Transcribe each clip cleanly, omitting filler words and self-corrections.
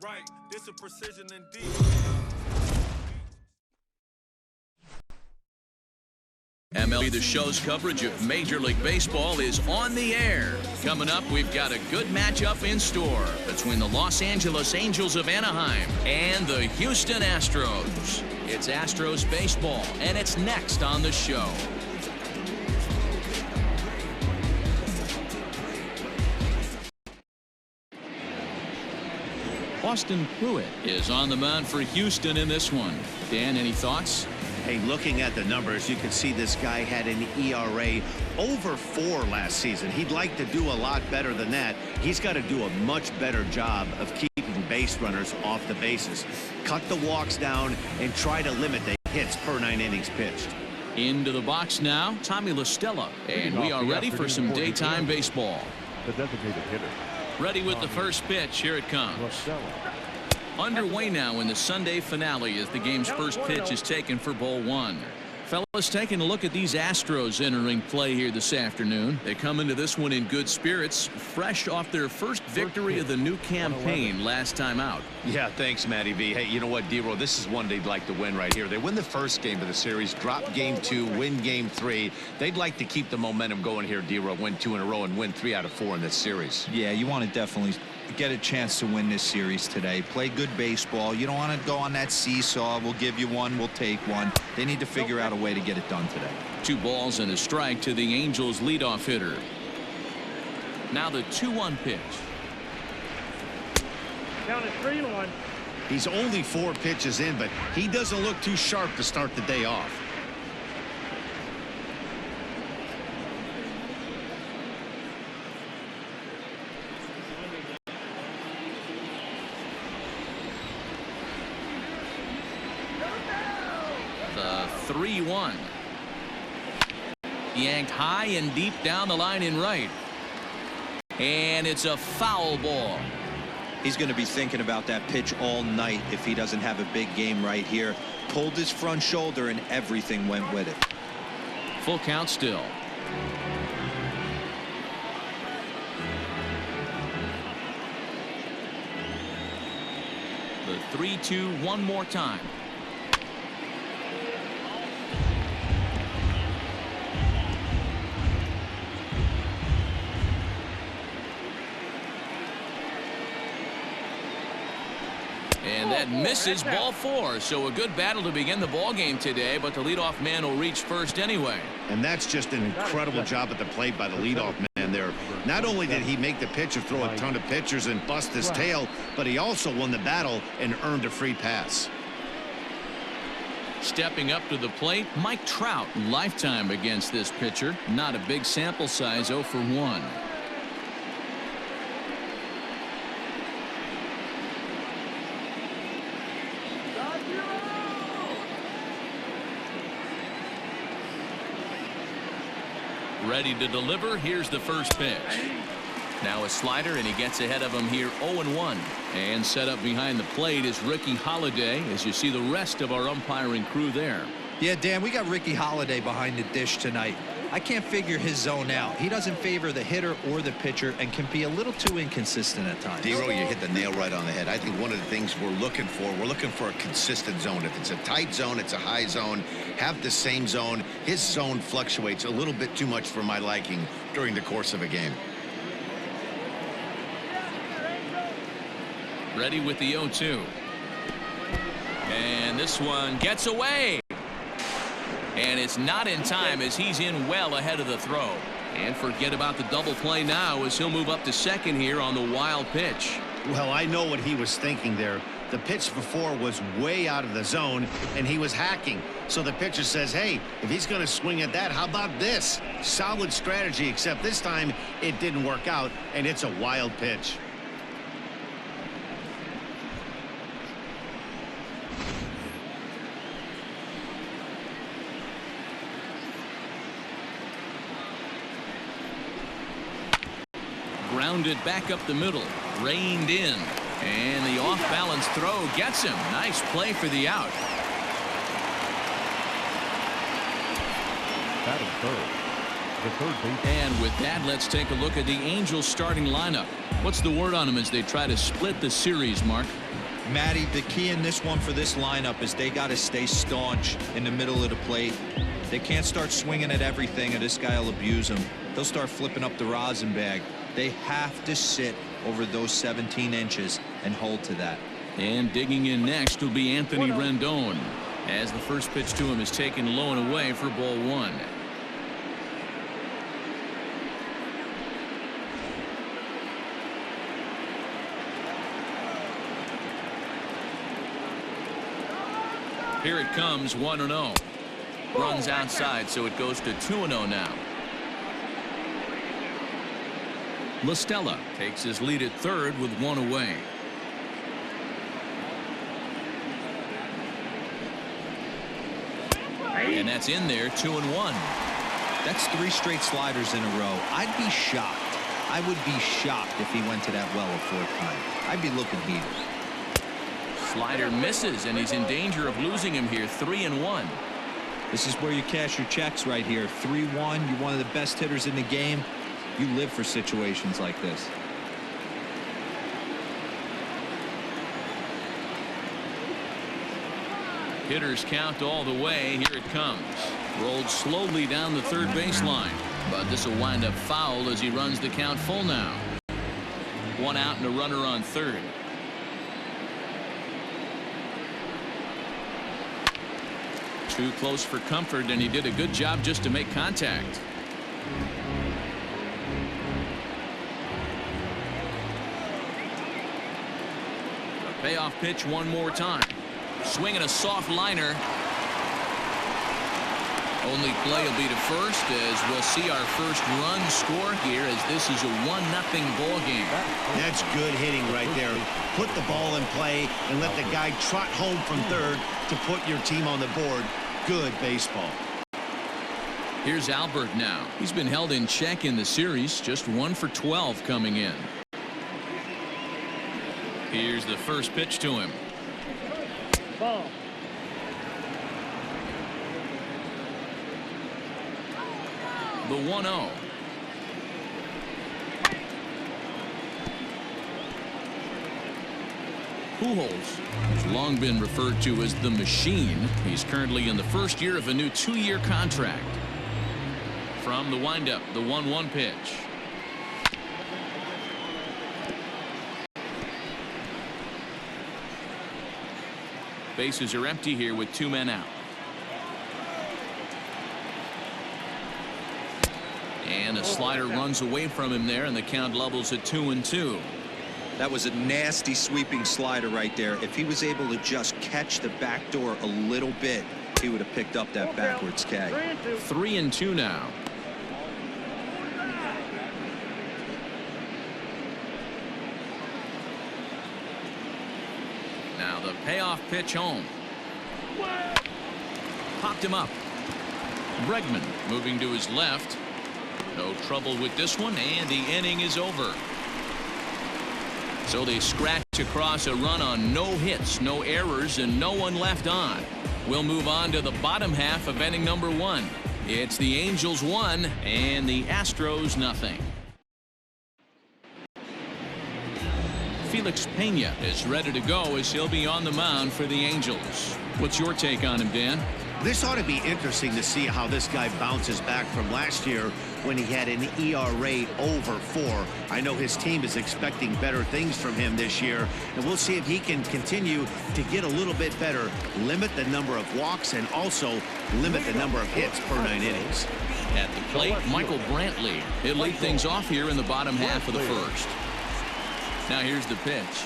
Right, this a precision indeed. MLB The Show's coverage of Major League Baseball is on the air. Coming up, we've got a good matchup in store between the Los Angeles Angels of Anaheim and the Houston Astros. It's Astros baseball, and it's next on the show. Austin Pruitt is on the mound for Houston in this one. Dan, any thoughts? Hey, looking at the numbers, you can see this guy had an ERA over 4 last season. He'd like to do a lot better than that. He's got to do a much better job of keeping base runners off the bases. Cut the walks down and try to limit the hits per 9 innings pitched. Into the box now, Tommy La Stella, and we are ready for some daytime baseball. The designated hitter. Ready with the first pitch. Here it comes. Underway now in the Sunday finale as the game's first pitch is taken for ball 1. Fellas, taking a look at these Astros entering play here this afternoon. They come into this one in good spirits, fresh off their first victory of the new campaign last time out. Yeah, thanks, Matty V. Hey, you know what, D-Roll, this is one they'd like to win right here. They win the first game of the series, drop game 2, win game 3. They'd like to keep the momentum going here, D-Roll, win 2 in a row and win 3 out of 4 in this series. Yeah, you want to definitely get a chance to win this series today. Play good baseball. You don't want to go on that seesaw. We'll give you one, we'll take one. They need to figure out a way to get it done today. 2 balls and a strike to the Angels leadoff hitter. Now the 2-1 pitch. Down at 3-1. He's only 4 pitches in, but he doesn't look too sharp to start the day off. The 3-1. Yanked high and deep down the line in right. And it's a foul ball. He's going to be thinking about that pitch all night if he doesn't have a big game right here. Pulled his front shoulder and everything went with it. Full count still. The 3-2 one more time. And that misses, ball 4. So a good battle to begin the ball game today, but the leadoff man will reach first anyway. And that's just an incredible job at the plate by the leadoff man there. Not only did he make the pitch of throw a ton of pitchers and bust his tail, but he also won the battle and earned a free pass. Stepping up to the plate, Mike Trout, lifetime against this pitcher. Not a big sample size, 0 for 1. Ready to deliver. Here's the first pitch. Now a slider, and he gets ahead of him here 0-1. And set up behind the plate is Ricky Holiday, as you see the rest of our umpiring crew there. Yeah, Dan, we got Ricky Holiday behind the dish tonight. I can't figure his zone out. He doesn't favor the hitter or the pitcher and can be a little too inconsistent at times. D-Roll, you hit the nail right on the head. I think one of the things we're looking for a consistent zone. If it's a tight zone, it's a high zone. Have the same zone. His zone fluctuates a little bit too much for my liking during the course of a game. Ready with the 0-2. And this one gets away. And it's not in time as he's in well ahead of the throw. And forget about the double play now as he'll move up to second here on the wild pitch. Well, I know what he was thinking there. The pitch before was way out of the zone, and he was hacking. So the pitcher says, hey, if he's going to swing at that, how about this? Solid strategy, except this time it didn't work out, and it's a wild pitch. Grounded back up the middle, reined in, and the off-balance throw gets him. Nice play for the out. Batting third. The third base. And with that, let's take a look at the Angels starting lineup. What's the word on them as they try to split the series, Mark? Matty, the key in this one for this lineup is they got to stay staunch in the middle of the plate. They can't start swinging at everything, or this guy will abuse them. They'll start flipping up the rosin bag. They have to sit over those 17 inches and hold to that. And digging in next will be Anthony Rendon, as the first pitch to him is taken low and away for ball one. Here it comes, 1-0. Runs outside, so it goes to 2-0 now. La Stella takes his lead at third with one away. And that's in there, 2-1. That's 3 straight sliders in a row. I'd be shocked. I would be shocked if he went to that well a 4th time. I'd be looking heated. Slider misses, and he's in danger of losing him here. 3-1. This is where you cash your checks right here. 3-1. You're one of the best hitters in the game. You live for situations like this. Hitters count all the way. Here it comes. Rolled slowly down the third baseline, but this will wind up foul as he runs the count full now. 1 out and a runner on third. Too close for comfort, and he did a good job just to make contact. A payoff pitch one more time. Swinging a soft liner. Only play will be to first, as we'll see our first run score here, as this is a 1-0 ball game. That's good hitting right there. Put the ball in play and let the guy trot home from third to put your team on the board. Good baseball. Here's Albert now. He's been held in check in the series, just 1 for 12 coming in. Here's the first pitch to him. Ball. The 1-0. Pujols has long been referred to as the machine. He's currently in the first year of a new 2-year contract. From the windup, the 1-1 pitch. Bases are empty here with 2 men out. And a slider runs away from him there, and the count levels at 2-2. That was a nasty sweeping slider right there. If he was able to just catch the back door a little bit, he would have picked up that backwards K. 3-2 now. Now the payoff pitch home. Popped him up. Bregman moving to his left. No trouble with this one, and the inning is over. So they scratch across a run on no hits, no errors, and no one left on. We'll move on to the bottom half of inning number 1. It's the Angels 1 and the Astros nothing. Felix Pena is ready to go as he'll be on the mound for the Angels. What's your take on him, Dan? This ought to be interesting to see how this guy bounces back from last year when he had an ERA over 4. I know his team is expecting better things from him this year, and we'll see if he can continue to get a little bit better, limit the number of walks, and also limit the number of hits per 9 innings. At the plate, Michael Brantley. He'll lead things off here in the bottom half of the first. Now here's the pitch.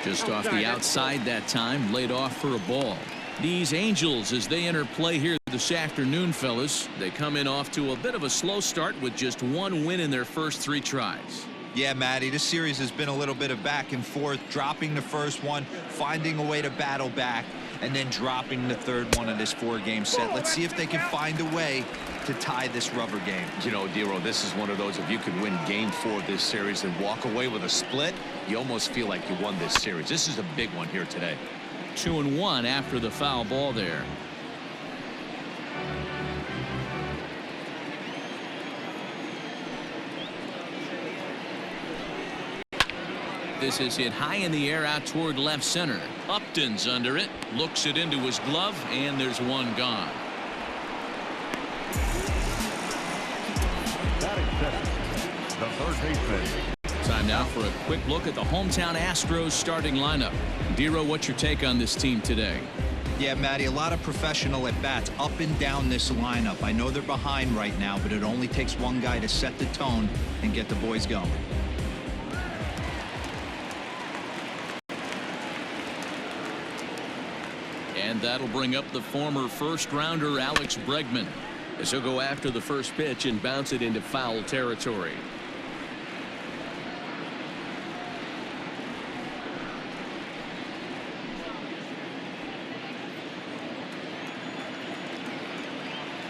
Just off the outside that time, laid off for a ball. These Angels, as they enter play here this afternoon, fellas, they come in off to a bit of a slow start with just 1 win in their first 3 tries. Yeah, Matty, this series has been a little bit of back and forth, dropping the first one, finding a way to battle back, and then dropping the third one of this 4-game set. Let's see if they can find a way to tie this rubber game. You know, Dero, this is one of those, if you could win game 4 of this series and walk away with a split, you almost feel like you won this series. This is a big one here today. 2-1 after the foul ball there. This is hit high in the air out toward left center. Upton's under it, looks it into his glove, and there's one gone. Batting second, the third baseman. Time now for a quick look at the hometown Astros starting lineup. Dero, what's your take on this team today? Yeah, Matty, a lot of professional at-bats up and down this lineup. I know they're behind right now, but it only takes one guy to set the tone and get the boys going. And that'll bring up the former first-rounder Alex Bregman, as he'll go after the first pitch and bounce it into foul territory.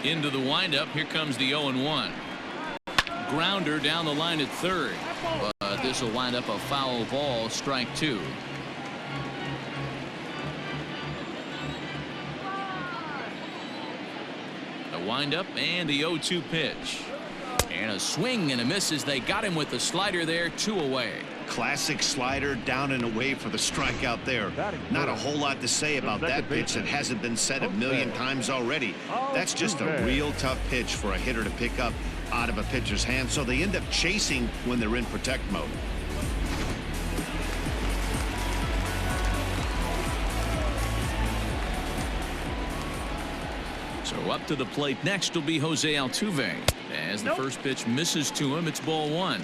Into the windup. Here comes the 0-1. Grounder down the line at third. But this will wind up a foul ball, strike two. The windup and the 0-2 pitch. And a swing and a miss as they got him with the slider there, 2 away. Classic slider, down and away for the strikeout there. Not a whole lot to say about that pitch that hasn't been said a million times already. That's just a real tough pitch for a hitter to pick up out of a pitcher's hand, so they end up chasing when they're in protect mode. So up to the plate next will be Jose Altuve. As the first pitch misses to him, it's ball one.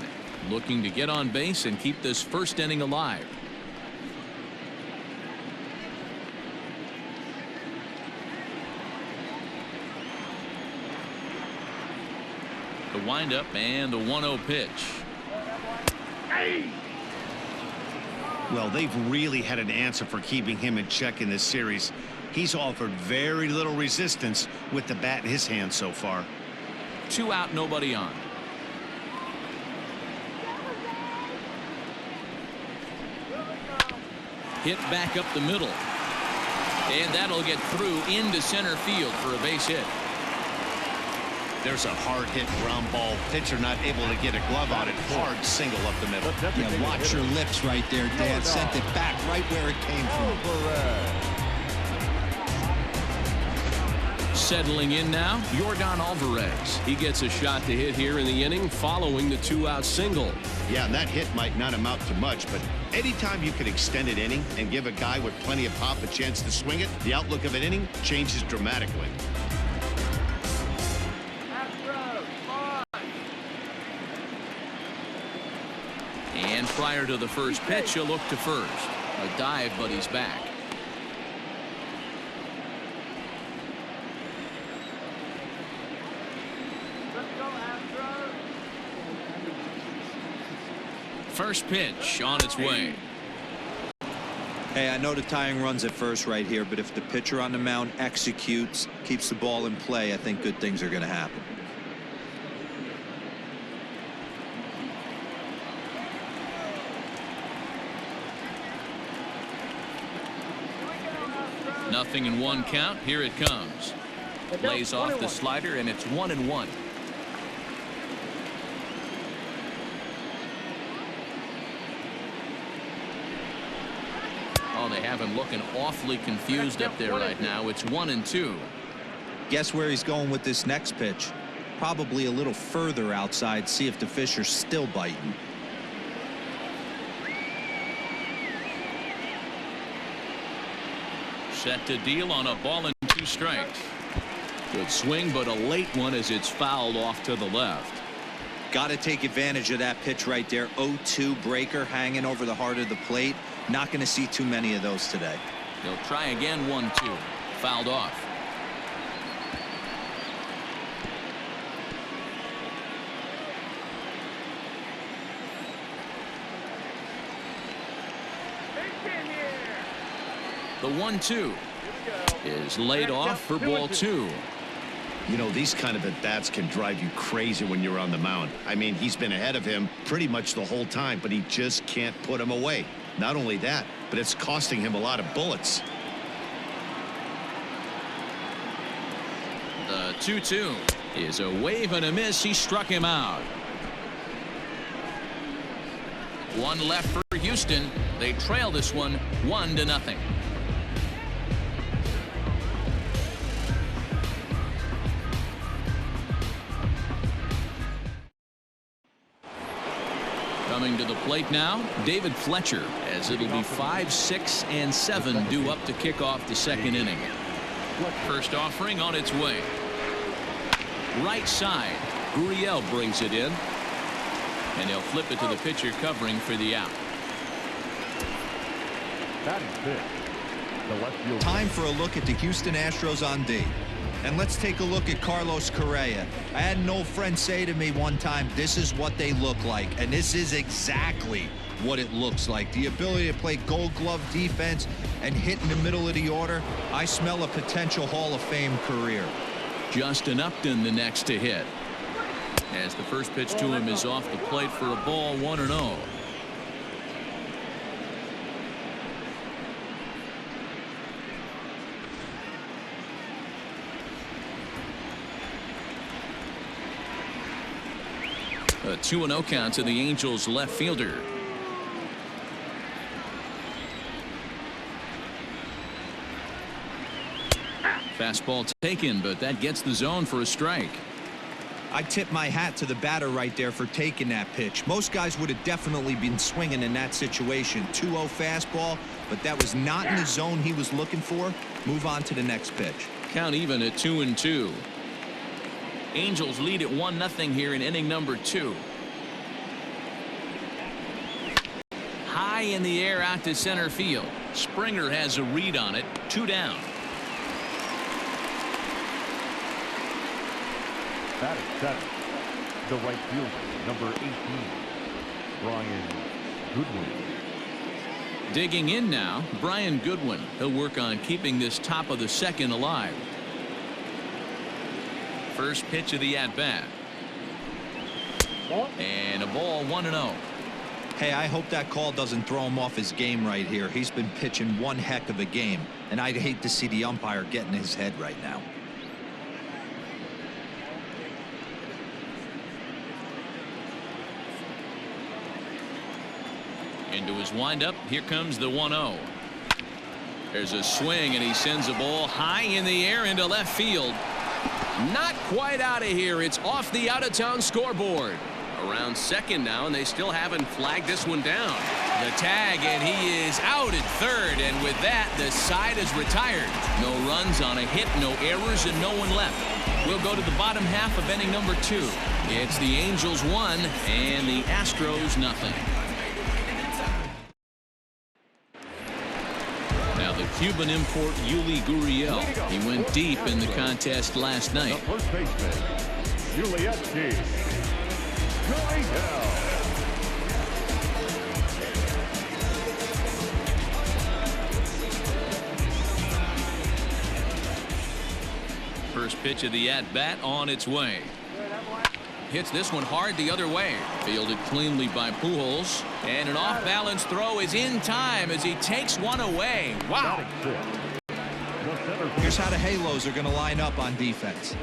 Looking to get on base and keep this first inning alive. The windup and the 1-0 pitch. Well, they've really had an answer for keeping him in check in this series. He's offered very little resistance with the bat in his hand so far. 2 out, nobody on. Hit back up the middle. And that'll get through into center field for a base hit. There's a hard hit ground ball. Pitcher not able to get a glove on it. Hard single up the middle. Yeah, watch your lips right there, Dan. Sent it back right where it came from. Settling in now, Yordan Alvarez. He gets a shot to hit here in the inning following the 2-out single. Yeah, and that hit might not amount to much, but anytime you can extend an inning and give a guy with plenty of pop a chance to swing it, the outlook of an inning changes dramatically. And prior to the first pitch, he'll look to first. A dive, but he's back. First pitch on its way. Hey, I know the tying runs at first right here, but if the pitcher on the mound executes, keeps the ball in play, I think good things are going to happen. Nothing in 1 count. Here it comes. Lays off the slider, and it's 1-1. Oh, they have him looking awfully confused up there right now. It's 1-2. Guess where he's going with this next pitch? Probably a little further outside. See if the fish are still biting. Set to deal on a ball and 2 strikes. Good swing, but a late one as it's fouled off to the left. Got to take advantage of that pitch right there. 0-2 breaker hanging over the heart of the plate. Not going to see too many of those today. They'll try again. 1-2. Fouled off. The 1-2 is laid off for ball 2. You know, these kind of at-bats can drive you crazy when you're on the mound. I mean, he's been ahead of him pretty much the whole time, but he just can't put him away. Not only that, but it's costing him a lot of bullets. The 2-2 is a wave and a miss. He struck him out. One left for Houston. They trail this one 1-0. Coming to the plate now, David Fletcher, as it'll be 5, 6, and 7 due up to kick off the second inning. First offering on its way. Right side. Gurriel brings it in. And he'll flip it to the pitcher covering for the out. Time for a look at the Houston Astros on D. And let's take a look at Carlos Correa. I had an old friend say to me one time, this is what they look like. And this is exactly what it looks like. The ability to play gold glove defense and hit in the middle of the order. I smell a potential Hall of Fame career. Justin Upton the next to hit. As the first pitch to him is off the plate for a ball, 1-0. A 2-0 count to the Angels left fielder. Fastball taken, but that gets the zone for a strike. I tip my hat to the batter right there for taking that pitch. Most guys would have definitely been swinging in that situation. 2-0 fastball, but that was not in the zone he was looking for. Move on to the next pitch. Count even at 2-2. Angels lead at 1-0 here in inning number 2. High in the air out to center field. Springer has a read on it. 2 down. Batting center, the right fielder, number 18, Brian Goodwin. Digging in now, Brian Goodwin. He'll work on keeping this top of the second alive. First pitch of the at-bat. And a ball, 1-0. Hey, I hope that call doesn't throw him off his game right here. He's been pitching one heck of a game, and I'd hate to see the umpire get in his head right now. Into his windup. Here comes the 1-0. There's a swing, and he sends a ball high in the air into left field. Not quite out of here. It's off the out-of-town scoreboard. Around second now, and they still haven't flagged this one down. The tag, and he is out at third, and with that, the side is retired. No runs on a hit, no errors, and no one left. We'll go to the bottom half of inning number 2. It's the Angels 1 and the Astros 0. Now the Cuban import Yuli Gurriel. He went deep in the contest last night. The first baseman, Gurriel. First pitch of the at-bat on its way. Hits this one hard the other way. Fielded cleanly by Pujols. And an off-balance throw is in time as he takes one away. Wow. Here's how the Halos are going to line up on defense.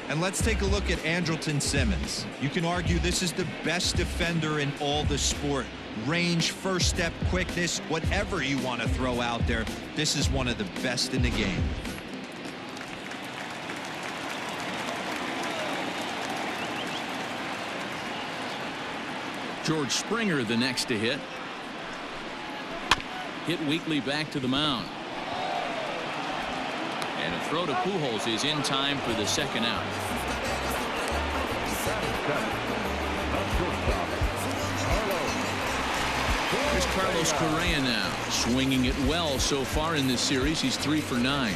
And let's take a look at Andrelton Simmons. You can argue this is the best defender in all the sport. Range, first step, quickness, whatever you want to throw out there, this is one of the best in the game. George Springer the next to hit. Hit weakly back to the mound. And a throw to Pujols is in time for the second out. Here's Carlos Correa now, swinging it well so far in this series. He's 3 for 9.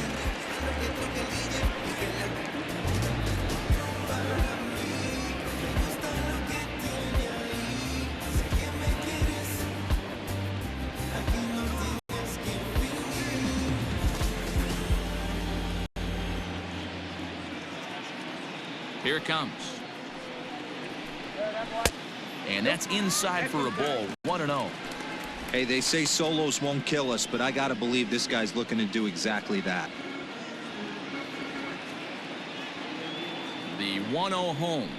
Here it comes. And that's inside for a ball. 1-0. Hey, they say solos won't kill us, but I got to believe this guy's looking to do exactly that. The 1-0 home.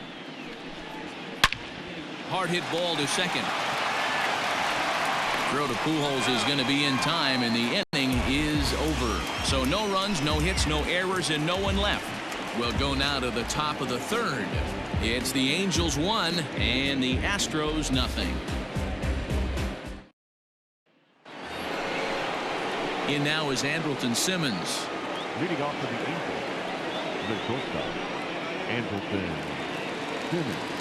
Hard hit ball to second. Throw to Pujols is going to be in time, and the inning is over. So no runs, no hits, no errors, and no one left. We'll go now to the top of the third. It's the Angels 1 and the Astros nothing. In now is Andrelton Simmons. Leading off for the Angels, the shortstop, Andrelton Simmons.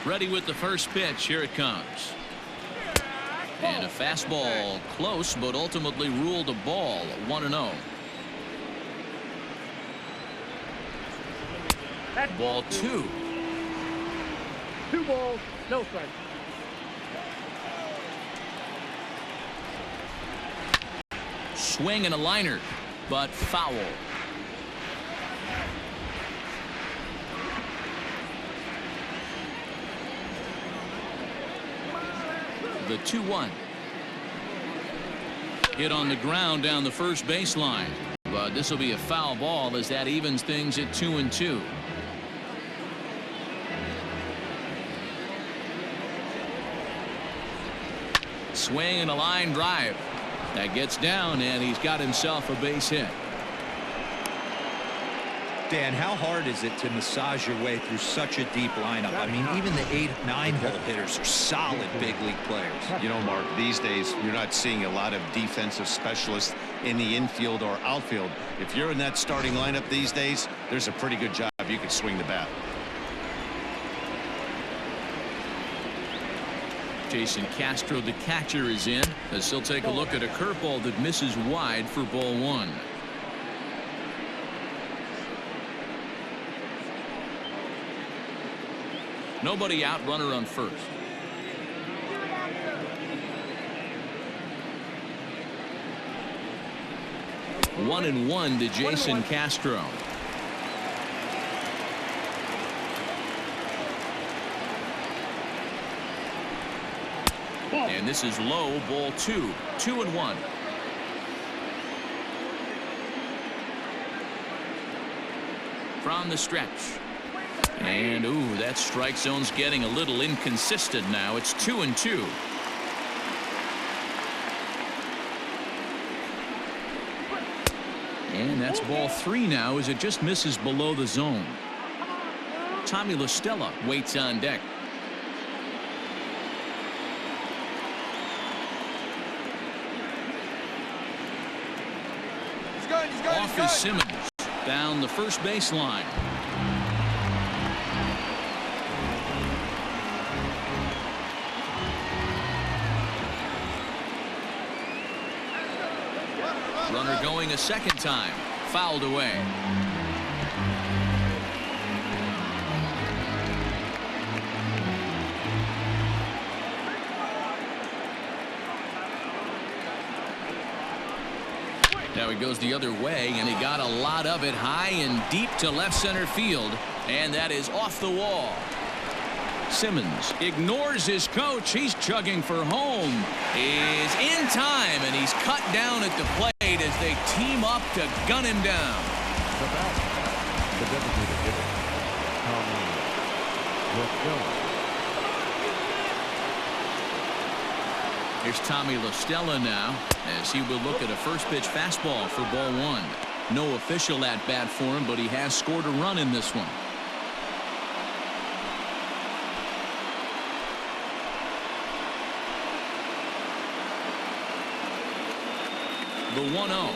Ready with the first pitch. Here it comes. And a fastball close, but ultimately ruled a ball. 1-0. Ball 2. 2 balls, no strikes. Swing and a liner, but foul. The 2-1. Hit on the ground down the first baseline, but this will be a foul ball as that evens things at 2-2. Swing and a line drive that gets down, and he's got himself a base hit. Dan, how hard is it to massage your way through such a deep lineup? I mean, even the 8-9 hole hitters are solid big league players. You know, Mark, these days you're not seeing a lot of defensive specialists in the infield or outfield. If you're in that starting lineup these days, there's a pretty good job you can swing the bat. Jason Castro, the catcher, is in as he'll take a look at a curveball that misses wide for ball 1. Nobody out, runner on first. One and one to Jason Castro. And this is low, ball 2. 2-1. From the stretch. And ooh, that strike zone's getting a little inconsistent now. It's 2-2. And that's ball 3 now as it just misses below the zone. Tommy La Stella waits on deck. Off is Simmons down the first baseline. Runner going a second time. Fouled away. Now he goes the other way, and he got a lot of it high and deep to left center field, and that is off the wall. Simmons ignores his coach. He's chugging for home. Is in time, and he's cut down at the plate as they team up to gun him down. The designated hitter, Tommy La Stella. Here's Tommy La Stella now as he will look at a first pitch fastball for ball 1. No official at bat for him, but he has scored a run in this one. The 1-0.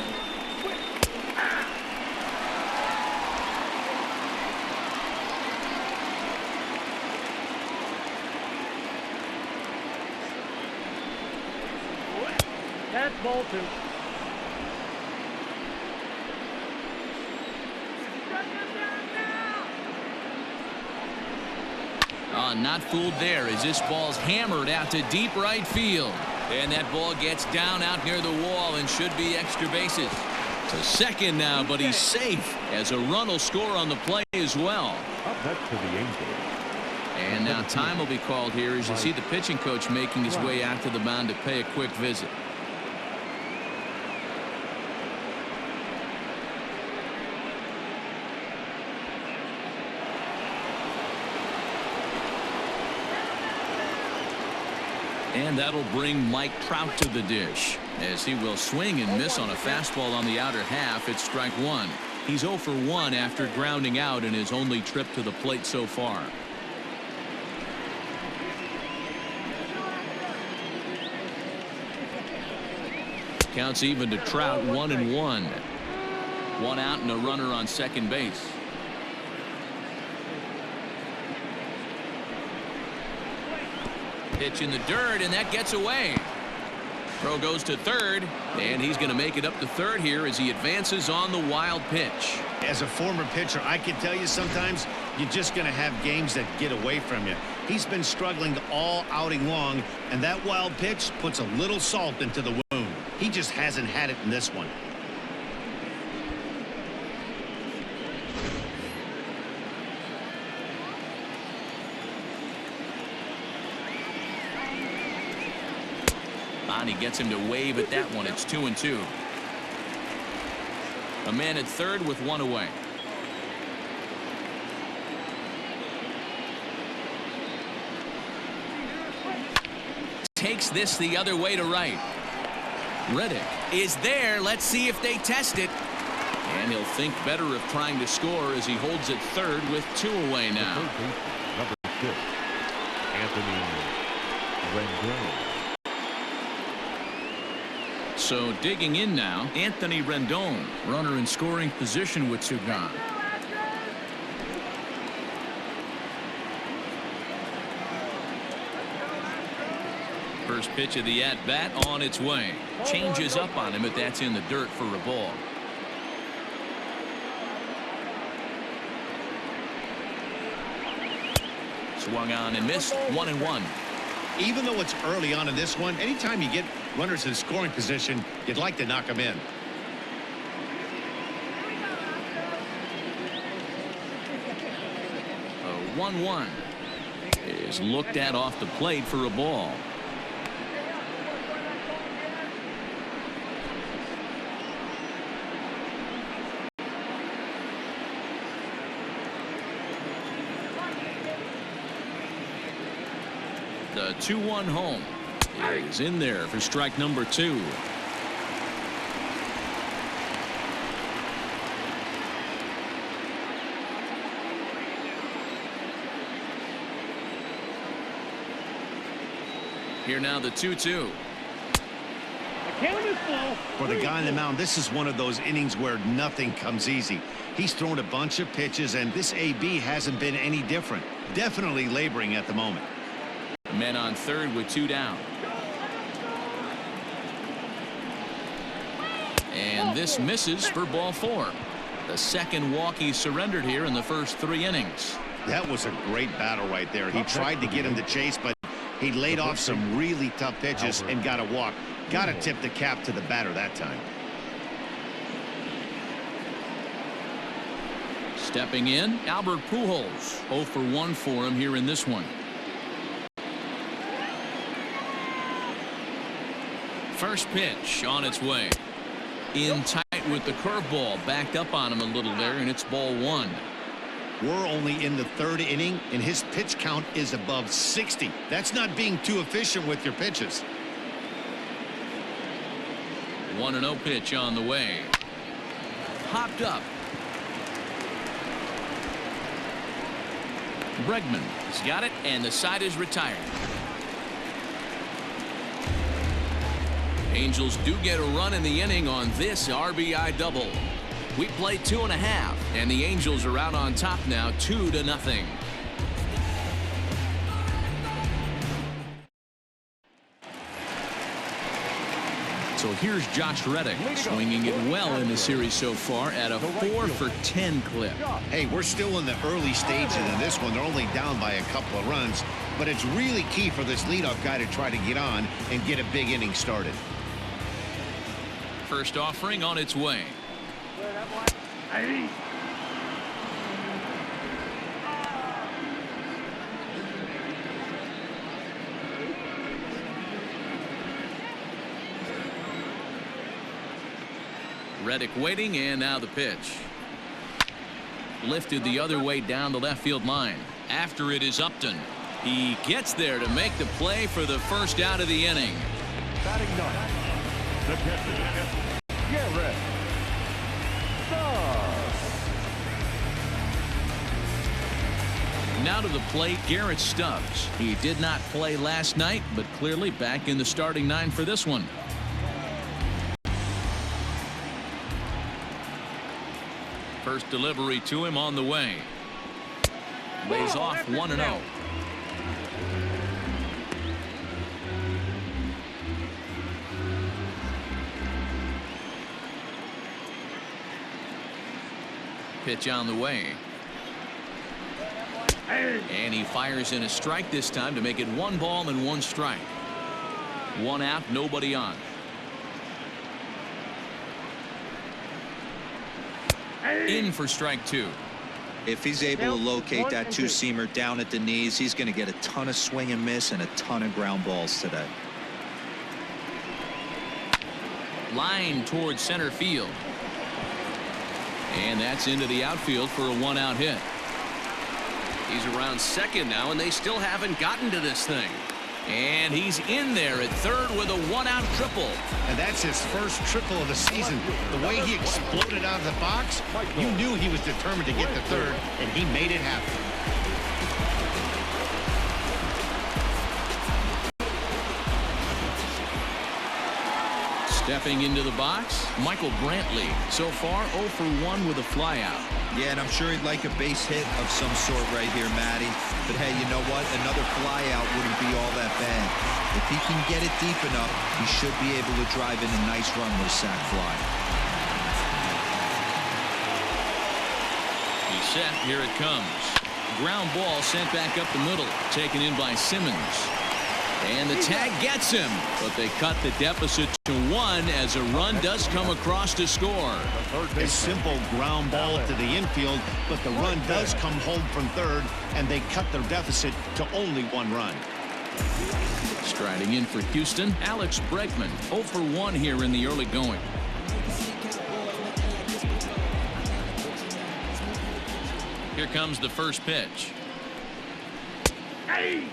That's ball 2. Not fooled there as this ball's hammered out to deep right field. And that ball gets down out near the wall and should be extra bases. To second now, but he's safe as a run will score on the play as well. Up next to the Angels. And now time will be called here as you see the pitching coach making his way out to the mound to pay a quick visit. And that'll bring Mike Trout to the dish as he will swing and miss on a fastball on the outer half. It's strike one. He's 0 for 1 after grounding out in his only trip to the plate so far. Counts even to Trout, 1-1. One out and a runner on second base. Pitch in the dirt, and that gets away. Throw goes to third, and he's going to make it up to third here as he advances on the wild pitch. As a former pitcher, I can tell you sometimes you're just going to have games that get away from you. He's been struggling all outing long, and that wild pitch puts a little salt into the wound. He just hasn't had it in this one. He gets him to wave at that one. It's 2-2. A man at third with one away. Takes this the other way to right. Reddick is there. Let's see if they test it. And he'll think better of trying to score as he holds it third with two away now. Number 6, Anthony Rendon. So digging in now, Anthony Rendon, runner in scoring position with two gone. First pitch of the at-bat on its way. Changes up on him, but that's in the dirt for a ball. Swung on and missed, 1-1. Even though it's early on in this one, anytime you get runners in scoring position, you'd like to knock them in. A 1-1 is looked at off the plate for a ball. The 2-1 home is in there for strike number 2. Here now the 2-2. For the guy on the mound, this is one of those innings where nothing comes easy. He's thrown a bunch of pitches, and this AB hasn't been any different. Definitely laboring at the moment. Men on third with two down. And this misses for ball 4. The second walk he surrendered here in the first 3 innings. That was a great battle right there. He tried to get him to chase, but he laid off some really tough pitches and got a walk. Got to tip the cap to the batter that time. Stepping in, Albert Pujols. 0 for 1 for him here in this one. First pitch on its way. In tight with the curveball. Backed up on him a little there, and it's ball 1. We're only in the 3rd inning, and his pitch count is above 60. That's not being too efficient with your pitches. 1-0 pitch on the way. Popped up. Bregman has got it, and the side is retired. Angels do get a run in the inning on this RBI double. We play 2.5, and the Angels are out on top now, 2-0. So here's Josh Reddick swinging it well in the series so far at a 4 for 10 clip. Hey, we're still in the early stages of this one. They're only down by a couple of runs, but it's really key for this leadoff guy to try to get on and get a big inning started. First offering on its way. Reddick waiting, and now the pitch. Lifted the other way down the left field line. After it is Upton. He gets there to make the play for the first out of the inning. Batting ninth, the catcher, Garrett Stubbs. Now to the plate, Garrett Stubbs. He did not play last night, but clearly back in the starting nine for this one. First delivery to him on the way. Lays off 1-0. Pitch on the way. And he fires in a strike this time to make it 1 ball and 1 strike. 1 out, nobody on. In for strike 2. If he's able to locate that two-seamer down at the knees, he's going to get a ton of swing and miss and a ton of ground balls today. Line towards center field. And that's into the outfield for a 1-out hit. He's around second now, and they still haven't gotten to this thing. And he's in there at third with a 1-out triple. And that's his first triple of the season. The way he exploded out of the box, you knew he was determined to get to third, and he made it happen. Stepping into the box, Michael Brantley. So far 0 for 1 with a flyout. Yeah, and I'm sure he'd like a base hit of some sort right here, Matty. But hey, you know what? Another flyout wouldn't be all that bad. If he can get it deep enough, he should be able to drive in a nice run with a sac fly. He's set. Here it comes. Ground ball sent back up the middle. Taken in by Simmons. And the tag gets him, but they cut the deficit to 1 as a run does come across to score. A simple ground ball to the infield, but the run does come home from third, and they cut their deficit to only 1 run. Striding in for Houston, Alex Bregman. 0 for 1 here in the early going. Here comes the first pitch. Hey!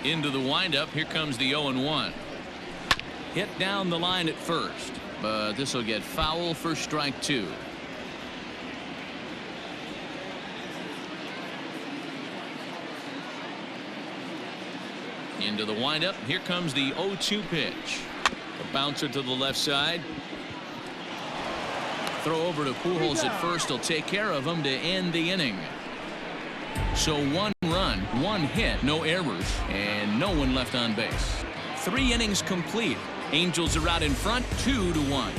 Into the windup. Here comes the 0-1. Hit down the line at first, but this will get foul for strike 2. Into the windup. Here comes the 0-2 pitch. A bouncer to the left side. Throw over to Pujols at first. He'll take care of him to end the inning. So 1 run, 1 hit, no errors, and no one left on base. 3 innings complete. Angels are out in front 2-1.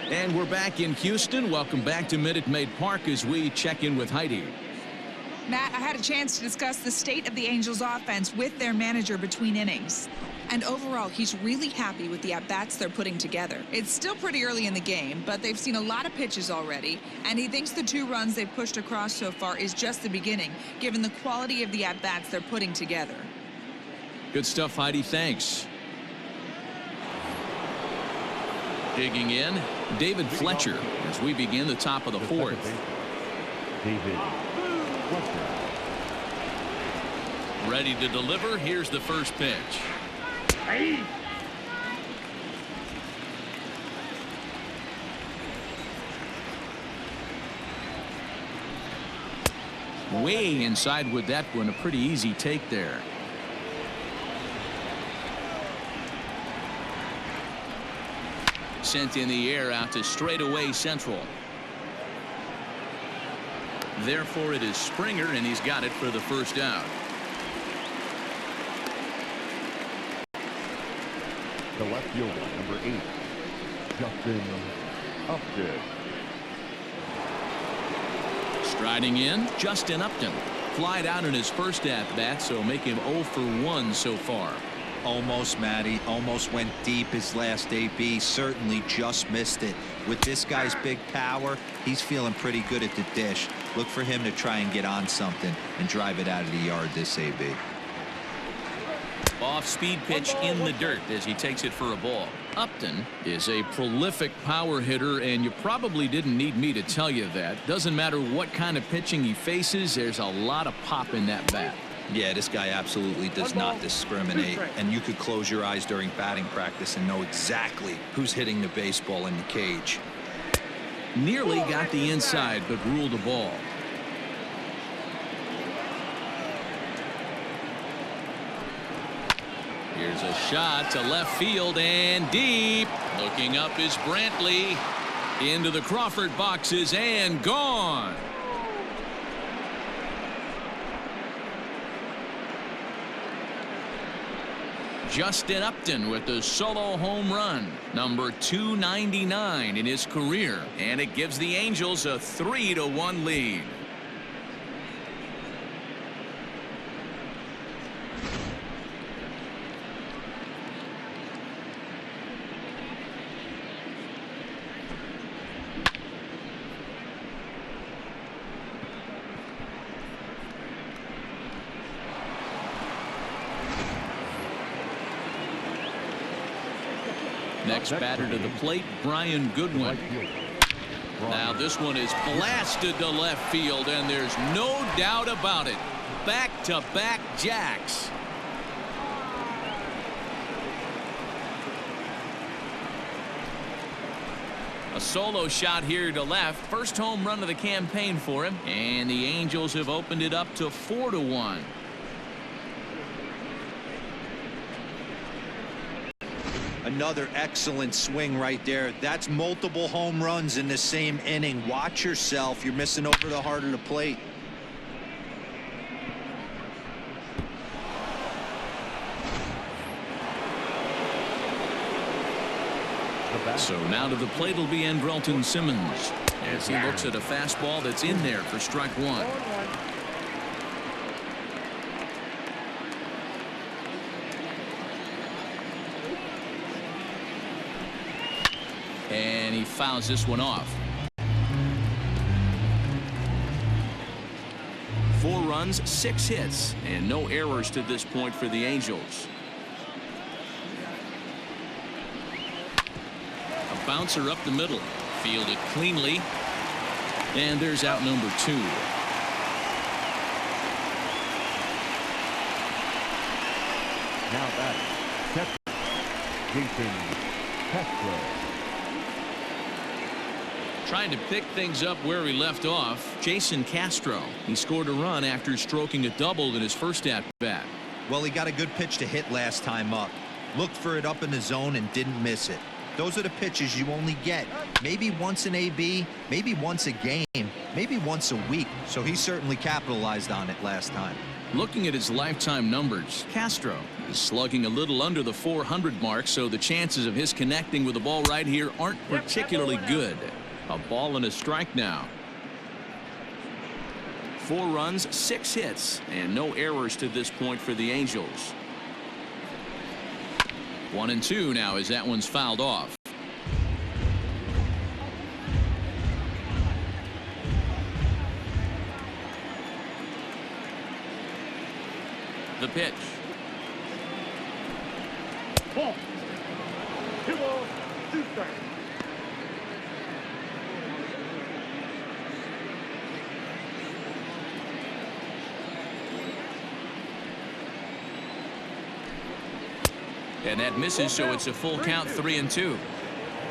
And we're back in Houston. Welcome back to Minute Maid Park as we check in with Heidi. Matt, I had a chance to discuss the state of the Angels offense with their manager between innings. And overall, he's really happy with the at-bats they're putting together. It's still pretty early in the game, but they've seen a lot of pitches already, and he thinks the 2 runs they've pushed across so far is just the beginning, given the quality of the at-bats they're putting together. Good stuff, Heidi. Thanks. Digging in, David Fletcher as we begin the top of the 4th. David Fletcher. Ready to deliver. Here's the first pitch. Hey! Way inside with that one. A pretty easy take there. Sent in the air out to straightaway central. Therefore it is Springer, and he's got it for the first out. The left fielder, number 8, Justin Upton. Striding in, Justin Upton. Flied out in his first at-bat, so make him 0 for 1 so far. Almost, Matty. Almost went deep his last AB. Certainly just missed it. With this guy's big power, he's feeling pretty good at the dish. Look for him to try and get on something and drive it out of the yard this AB. Off-speed pitch in the dirt as he takes it for a ball. Upton is a prolific power hitter, and you probably didn't need me to tell you that. Doesn't matter what kind of pitching he faces, there's a lot of pop in that bat. Yeah, this guy absolutely does not discriminate, and you could close your eyes during batting practice and know exactly who's hitting the baseball in the cage. Nearly got the inside, but ruled a ball. Here's a shot to left field and deep. Looking up is Brantley. Into the Crawford boxes and gone. Justin Upton with the solo home run, number 299 in his career, and it gives the Angels a 3-1 lead. Next batter to the plate, Brian Goodwin. Now this one is blasted to left field, and there's no doubt about it. Back-to-back jacks. A solo shot here to left. First home run of the campaign for him, and the Angels have opened it up to 4-1. Another excellent swing right there. That's multiple home runs in the same inning. Watch yourself. You're missing over the heart of the plate. So now to the plate will be Andrelton Simmons as he looks at a fastball that's in there for strike one. And he fouls this one off. 4 runs, 6 hits, and no errors to this point for the Angels. A bouncer up the middle, fielded cleanly, and there's out number 2. Now batting, Jason Castro. Trying to pick things up where he left off, Jason Castro. He scored a run after stroking a double in his first at-bat. Well, he got a good pitch to hit last time up. Looked for it up in the zone and didn't miss it. Those are the pitches you only get maybe once in AB, maybe once a game, maybe once a week. So he certainly capitalized on it last time. Looking at his lifetime numbers, Castro is slugging a little under the 400 mark, so the chances of his connecting with the ball right here aren't particularly good. A ball and a strike now. 4 runs, 6 hits, and no errors to this point for the Angels. 1-2 now as that one's fouled off. The pitch. Ball. 2 balls, 2 strikes. And that misses, so it's a full count, 3-2.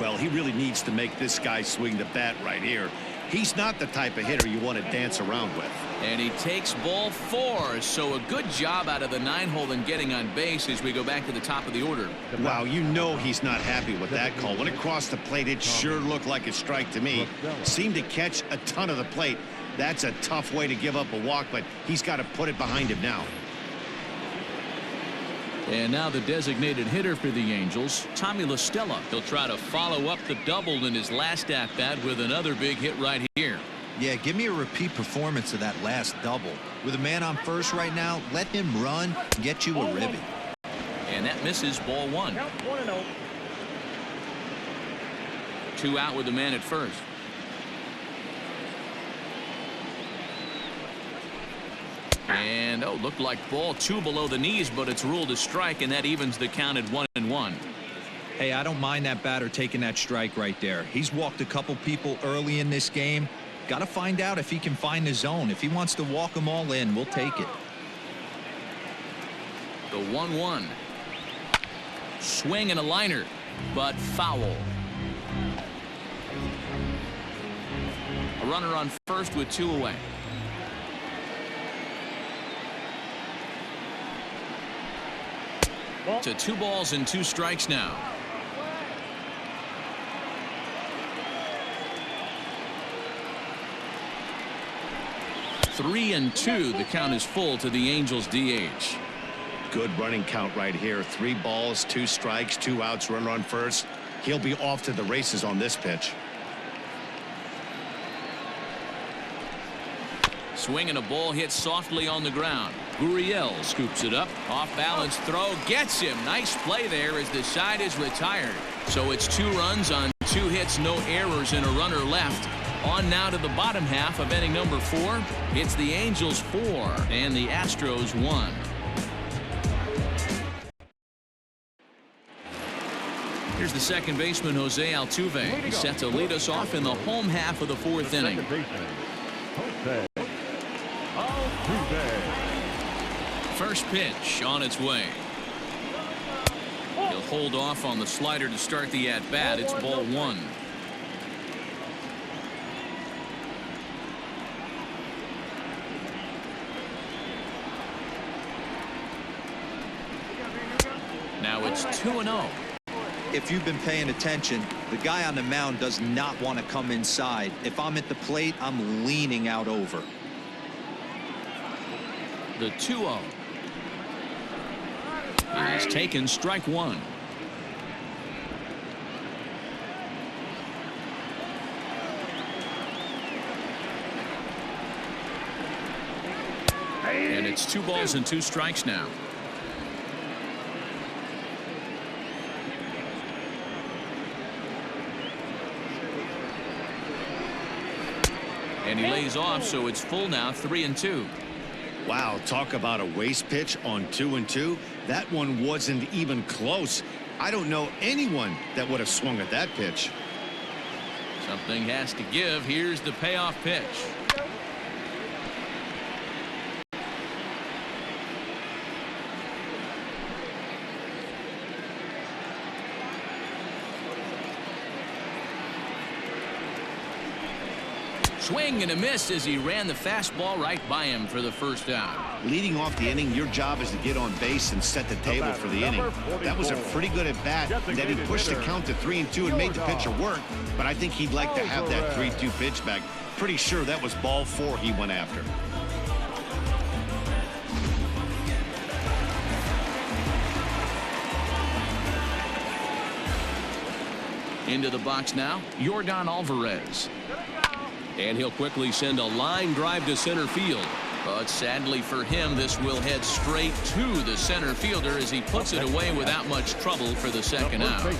Well, he really needs to make this guy swing the bat right here. He's not the type of hitter you want to dance around with. And he takes ball 4, so a good job out of the 9-hole in getting on base as we go back to the top of the order. Wow, you know he's not happy with that call. When it crossed the plate, it sure looked like a strike to me. Seemed to catch a ton of the plate. That's a tough way to give up a walk, but he's got to put it behind him now. And now the designated hitter for the Angels, Tommy La Stella. He'll try to follow up the double in his last at-bat with another big hit right here. Yeah, give me a repeat performance of that last double. With a man on first right now, let him run and get you a ribby. And that misses, ball 1. Count 1-0. 2 out with the man at first. And looked like ball 2 below the knees, but it's ruled a strike, and that evens the count at 1-1. Hey, I don't mind that batter taking that strike right there. He's walked a couple people early in this game. Got to find out if he can find the zone. If he wants to walk them all in, we'll take it. The 1-1. Swing and a liner, but foul. A runner on first with 2 away. To 2 balls and 2 strikes now. Three and 2. The count is full to the Angels DH. Good running count right here. 3 balls, 2 strikes, 2 outs, runner on first. He'll be off to the races on this pitch. Swing and a ball hit softly on the ground. Gurriel scoops it up. Off balance throw gets him. Nice play there as the side is retired. So it's 2 runs on 2 hits, no errors, and a runner left. On now to the bottom half of inning number 4. It's the Angels 4 and the Astros 1. Here's the second baseman, Jose Altuve. He's set to lead us off in the home half of the 4th inning. First pitch on its way. He'll hold off on the slider to start the at-bat. It's ball 1. Now it's 2-0. If you've been paying attention, the guy on the mound does not want to come inside. If I'm at the plate, I'm leaning out over. The 2-0. He's taken strike 1. And it's 2 balls and 2 strikes now. And he lays off, so it's full now, 3-2. Wow, talk about a waste pitch on 2-2. That one wasn't even close. I don't know anyone that would have swung at that pitch. Something has to give. Here's the payoff pitch. Swing and a miss as he ran the fastball right by him for the first out. Leading off the inning, your job is to get on base and set the table for the inning. That was a pretty good at bat. And then he pushed the count to 3-2 and made the pitcher work. But I think he'd like to have that 3-2 pitch back. Pretty sure that was ball 4 he went after. Into the box now, Yordan Alvarez. And he'll quickly send a line drive to center field. But sadly for him, this will head straight to the center fielder as he puts it away without much trouble for the second out.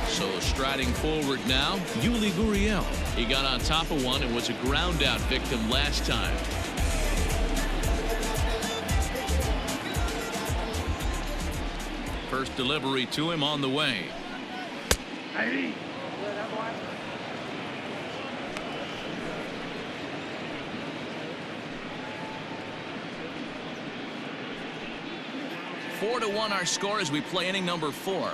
So striding forward now, Yuli Gurriel. He got on top of one and was a ground out victim last time. First delivery to him on the way. 4-1 our score as we play inning number 4.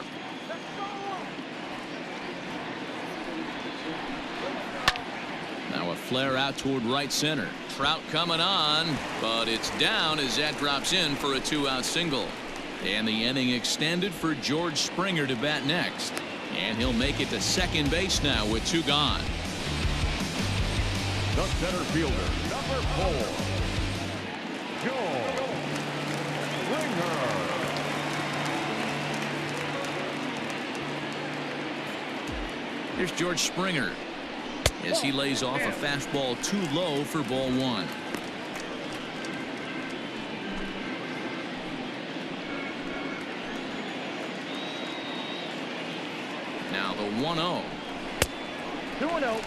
Now a flare out toward right center. Trout coming on, but it's down as that drops in for a 2-out single. And the inning extended for George Springer to bat next. And he'll make it to second base now with 2 gone. The center fielder, number 4, George Springer. Here's George Springer as he lays off a fastball too low for ball 1. Now the 1-0. 2-0.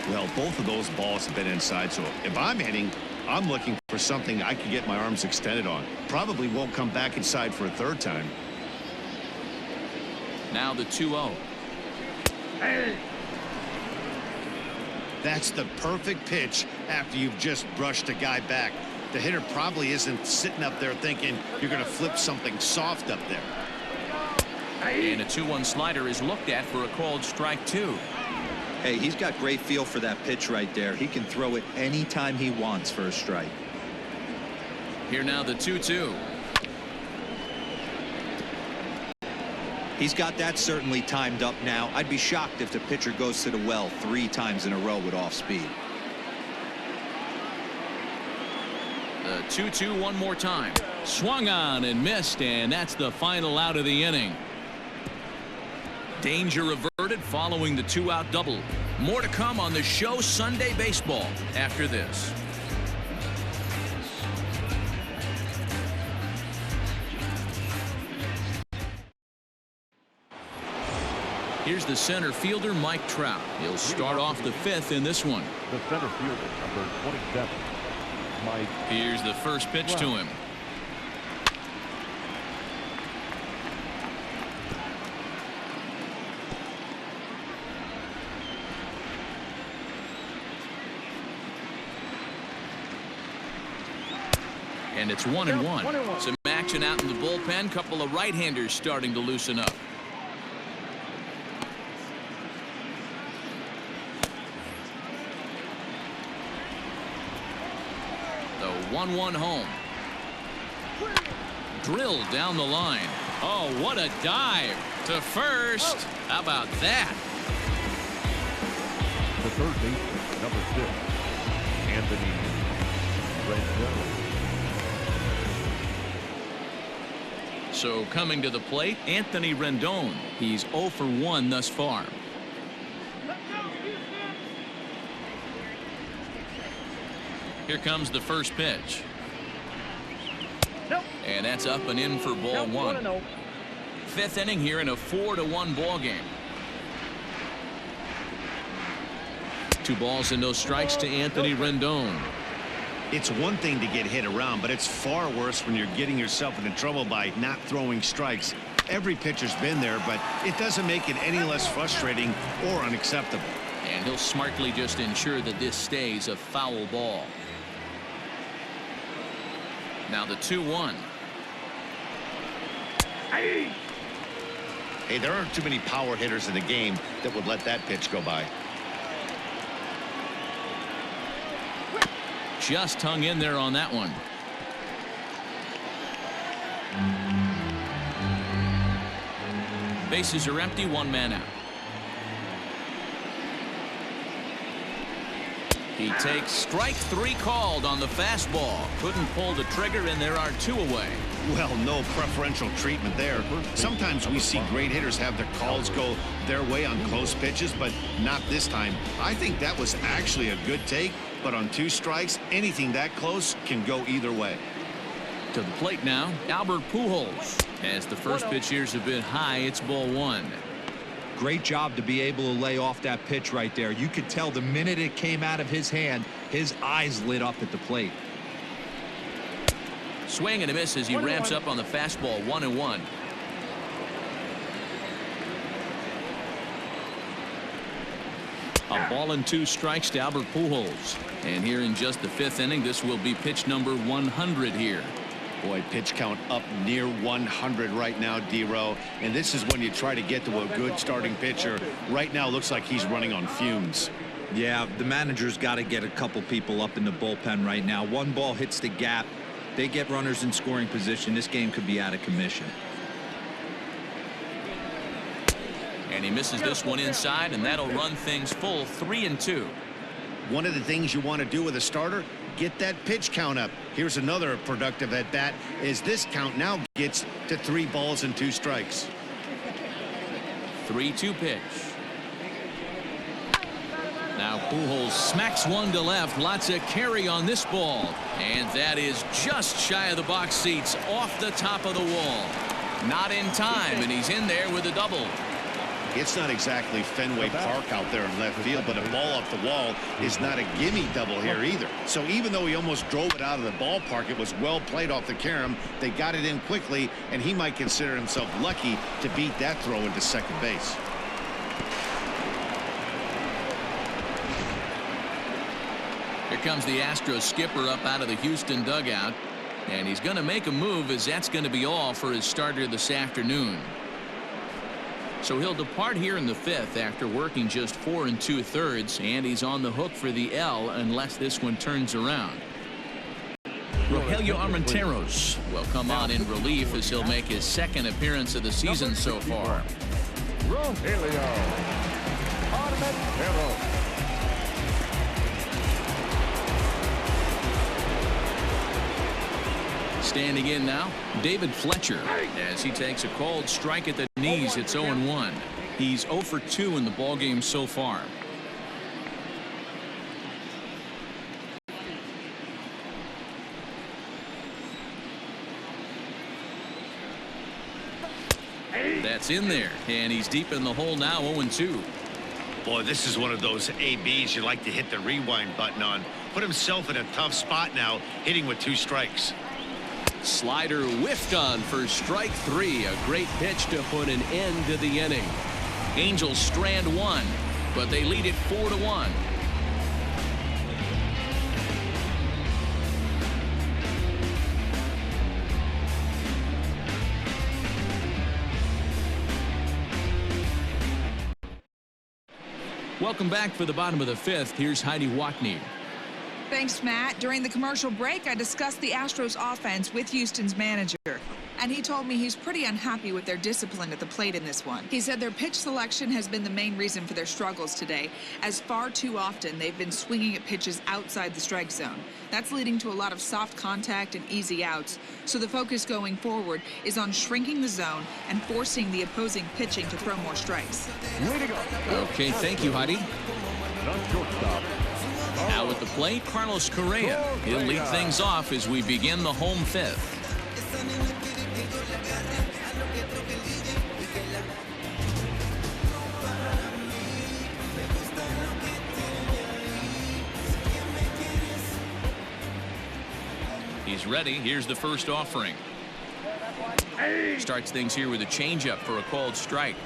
Well, both of those balls have been inside, so if I'm hitting, I'm looking for something I can get my arms extended on. Probably won't come back inside for a third time. Now the 2-0. Hey. That's the perfect pitch after you've just brushed a guy back. The hitter probably isn't sitting up there thinking you're going to flip something soft up there. And a 2-1 slider is looked at for a called strike 2. Hey, he's got great feel for that pitch right there. He can throw it anytime he wants for a strike. Here now the 2-2. He's got that certainly timed up now. I'd be shocked if the pitcher goes to the well 3 times in a row with off speed. The 2-2 one more time. Swung on and missed, and that's the final out of the inning. Danger averted following the 2-out double. More to come on the show Sunday Baseball after this. Here's the center fielder, Mike Trout. He'll start off the 5th in this one. The center fielder, number 27, Mike. Here's the first pitch to him. And it's 1-1. Some action out in the bullpen. Couple of right-handers starting to loosen up. The 1-1 home. Drilled down the line. Oh, what a dive to first. How about that? The third baseman, number 6, Anthony Rendon. So coming to the plate, Anthony Rendon. He's 0 for 1 thus far. Here comes the first pitch. Nope. And that's up and in for ball 1. 1-0. 5th inning here in a 4-1 ball game. 2 balls and no strikes to Anthony Rendon. It's one thing to get hit around, but it's far worse when you're getting yourself into trouble by not throwing strikes. Every pitcher's been there, but it doesn't make it any less frustrating or unacceptable. And he'll smartly just ensure that this stays a foul ball. Now the 2-1. Hey, there aren't too many power hitters in the game that would let that pitch go by. Just hung in there on that one. Bases are empty, 1 man out. He takes strike 3 called on the fastball. Couldn't pull the trigger, and there are 2 away. Well, no preferential treatment there. Sometimes we see great hitters have their calls go their way on close pitches, but not this time. I think that was actually a good take, but on 2 strikes, anything that close can go either way. To the plate now, Albert Pujols. As the first pitch here's a bit high, it's ball 1. Great job to be able to lay off that pitch right there. You could tell the minute it came out of his hand, his eyes lit up at the plate. Swing and a miss as he ramps up on the fastball. 1-1. A ball and 2 strikes to Albert Pujols. And here in just the 5th inning, this will be pitch number 100 here. Boy, pitch count up near 100 right now, D-Row. And this is when you try to get to a good starting pitcher. Right now, looks like he's running on fumes. Yeah, the manager's got to get a couple people up in the bullpen right now. 1 ball hits the gap. They get runners in scoring position. This game could be out of commission. And he misses this one inside, and that'll run things full 3-2. One of the things you want to do with a starter, get that pitch count up. Here's another productive at bat as this count now gets to 3 balls and 2 strikes. 3-2 pitch. Now Pujols smacks one to left. Lots of carry on this ball. And that is just shy of the box seats, off the top of the wall. Not in time, and he's in there with a double. It's not exactly Fenway Park out there in left field, but a ball off the wall is not a gimme double here either. So even though he almost drove it out of the ballpark, it was well played off the carom. They got it in quickly, and he might consider himself lucky to beat that throw into second base. Here comes the Astros skipper up out of the Houston dugout, and he's going to make a move, as that's going to be all for his starter this afternoon. So he'll depart here in the fifth after working just 4 2/3, and he's on the hook for the L unless this one turns around. Rogelio Armenteros will come on in relief as he'll make his second appearance of the season so far. Rogelio Armenteros. Standing in now, David Fletcher, as he takes a called strike at the knees. It's 0-1. He's 0 for 2 in the ballgame so far. That's in there, and he's deep in the hole now, 0-2. Boy, this is one of those ABs you like to hit the rewind button on. Put himself in a tough spot now, hitting with 2 strikes. Slider whiffed on for strike 3. A great pitch to put an end to the inning. Angels strand 1, but they lead it 4-1. Welcome back for the bottom of the fifth. Here's Heidi Watney. Thanks, Matt. During the commercial break, I discussed the Astros offense with Houston's manager, and he told me he's pretty unhappy with their discipline at the plate in this one. He said their pitch selection has been the main reason for their struggles today, as far too often they've been swinging at pitches outside the strike zone. That's leading to a lot of soft contact and easy outs, so the focus going forward is on shrinking the zone and forcing the opposing pitching to throw more strikes. Okay, thank you, Heidi. Shortstop. Now at the plate, Carlos Correa. He'll lead things off as we begin the home fifth. He's ready. Here's the first offering. Starts things here with a changeup for a called strike.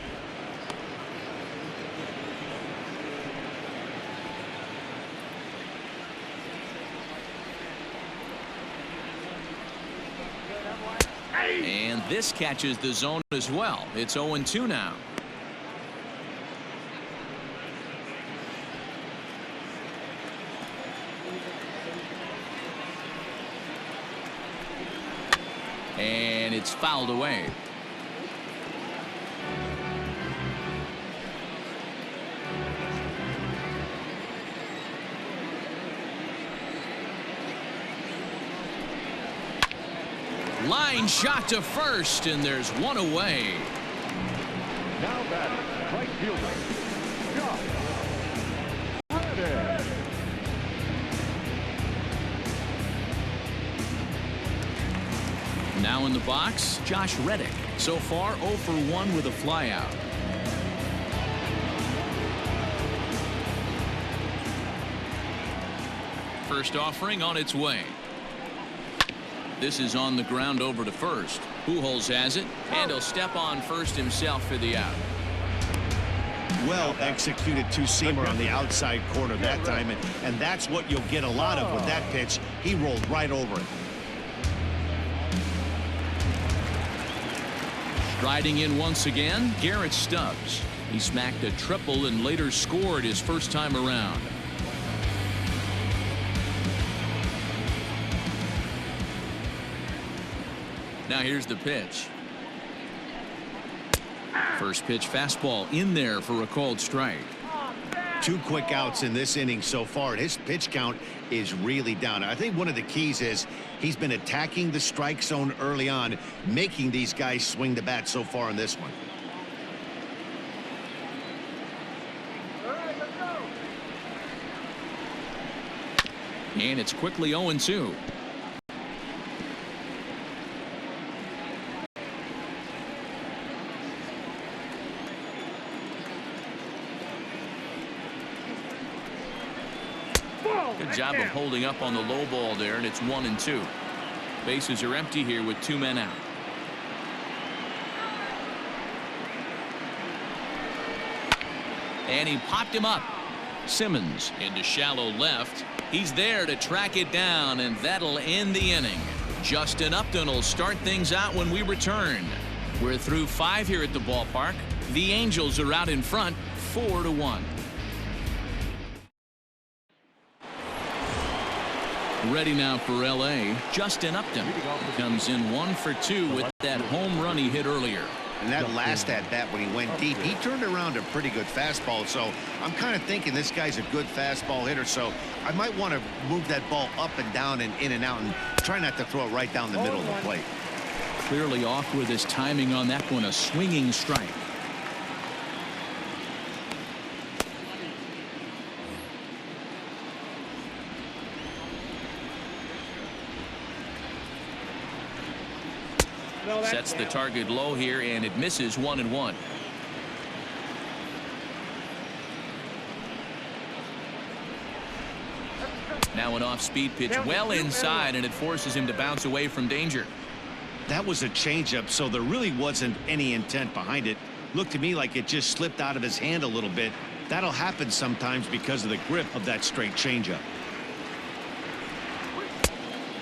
And this catches the zone as well. It's 0-2 now. And it's fouled away. Line shot to first, and there's one away. Now batting, right fielder, Josh Reddick. Now in the box, Josh Reddick. So far, 0 for 1 with a flyout. First offering on its way. This is on the ground over to first. Pujols has it, and he'll step on first himself for the out. Well executed two-seamer on the outside corner that time, and that's what you'll get a lot of with that pitch. He rolled right over it. Striding in once again, Garrett Stubbs. He smacked a triple and later scored his first time around. Now here's the pitch. First pitch fastball in there for a called strike. 2 quick outs in this inning so far, and his pitch count is really down. I think one of the keys is he's been attacking the strike zone early on, making these guys swing the bat so far in this one. And it's quickly 0-2. Good job of holding up on the low ball there, and it's 1-2. Bases are empty here with 2 men out. And he popped him up. Simmons into shallow left. He's there to track it down, and that'll end the inning. Justin Upton will start things out when we return. We're through 5 here at the ballpark. The Angels are out in front, 4-1. Ready now for L.A. Justin Upton comes in 1 for 2 with that home run he hit earlier. And that last at bat when he went deep, he turned around a pretty good fastball. So I'm kind of thinking this guy's a good fastball hitter. So I might want to move that ball up and down and in and out and try not to throw it right down the middle of the plate. Clearly off with his timing on that one. A swinging strike. Sets the target low here, and it misses 1-1. Now an off-speed pitch well inside, and it forces him to bounce away from danger. That was a changeup, so there really wasn't any intent behind it. Looked to me like it just slipped out of his hand a little bit. That'll happen sometimes because of the grip of that straight changeup.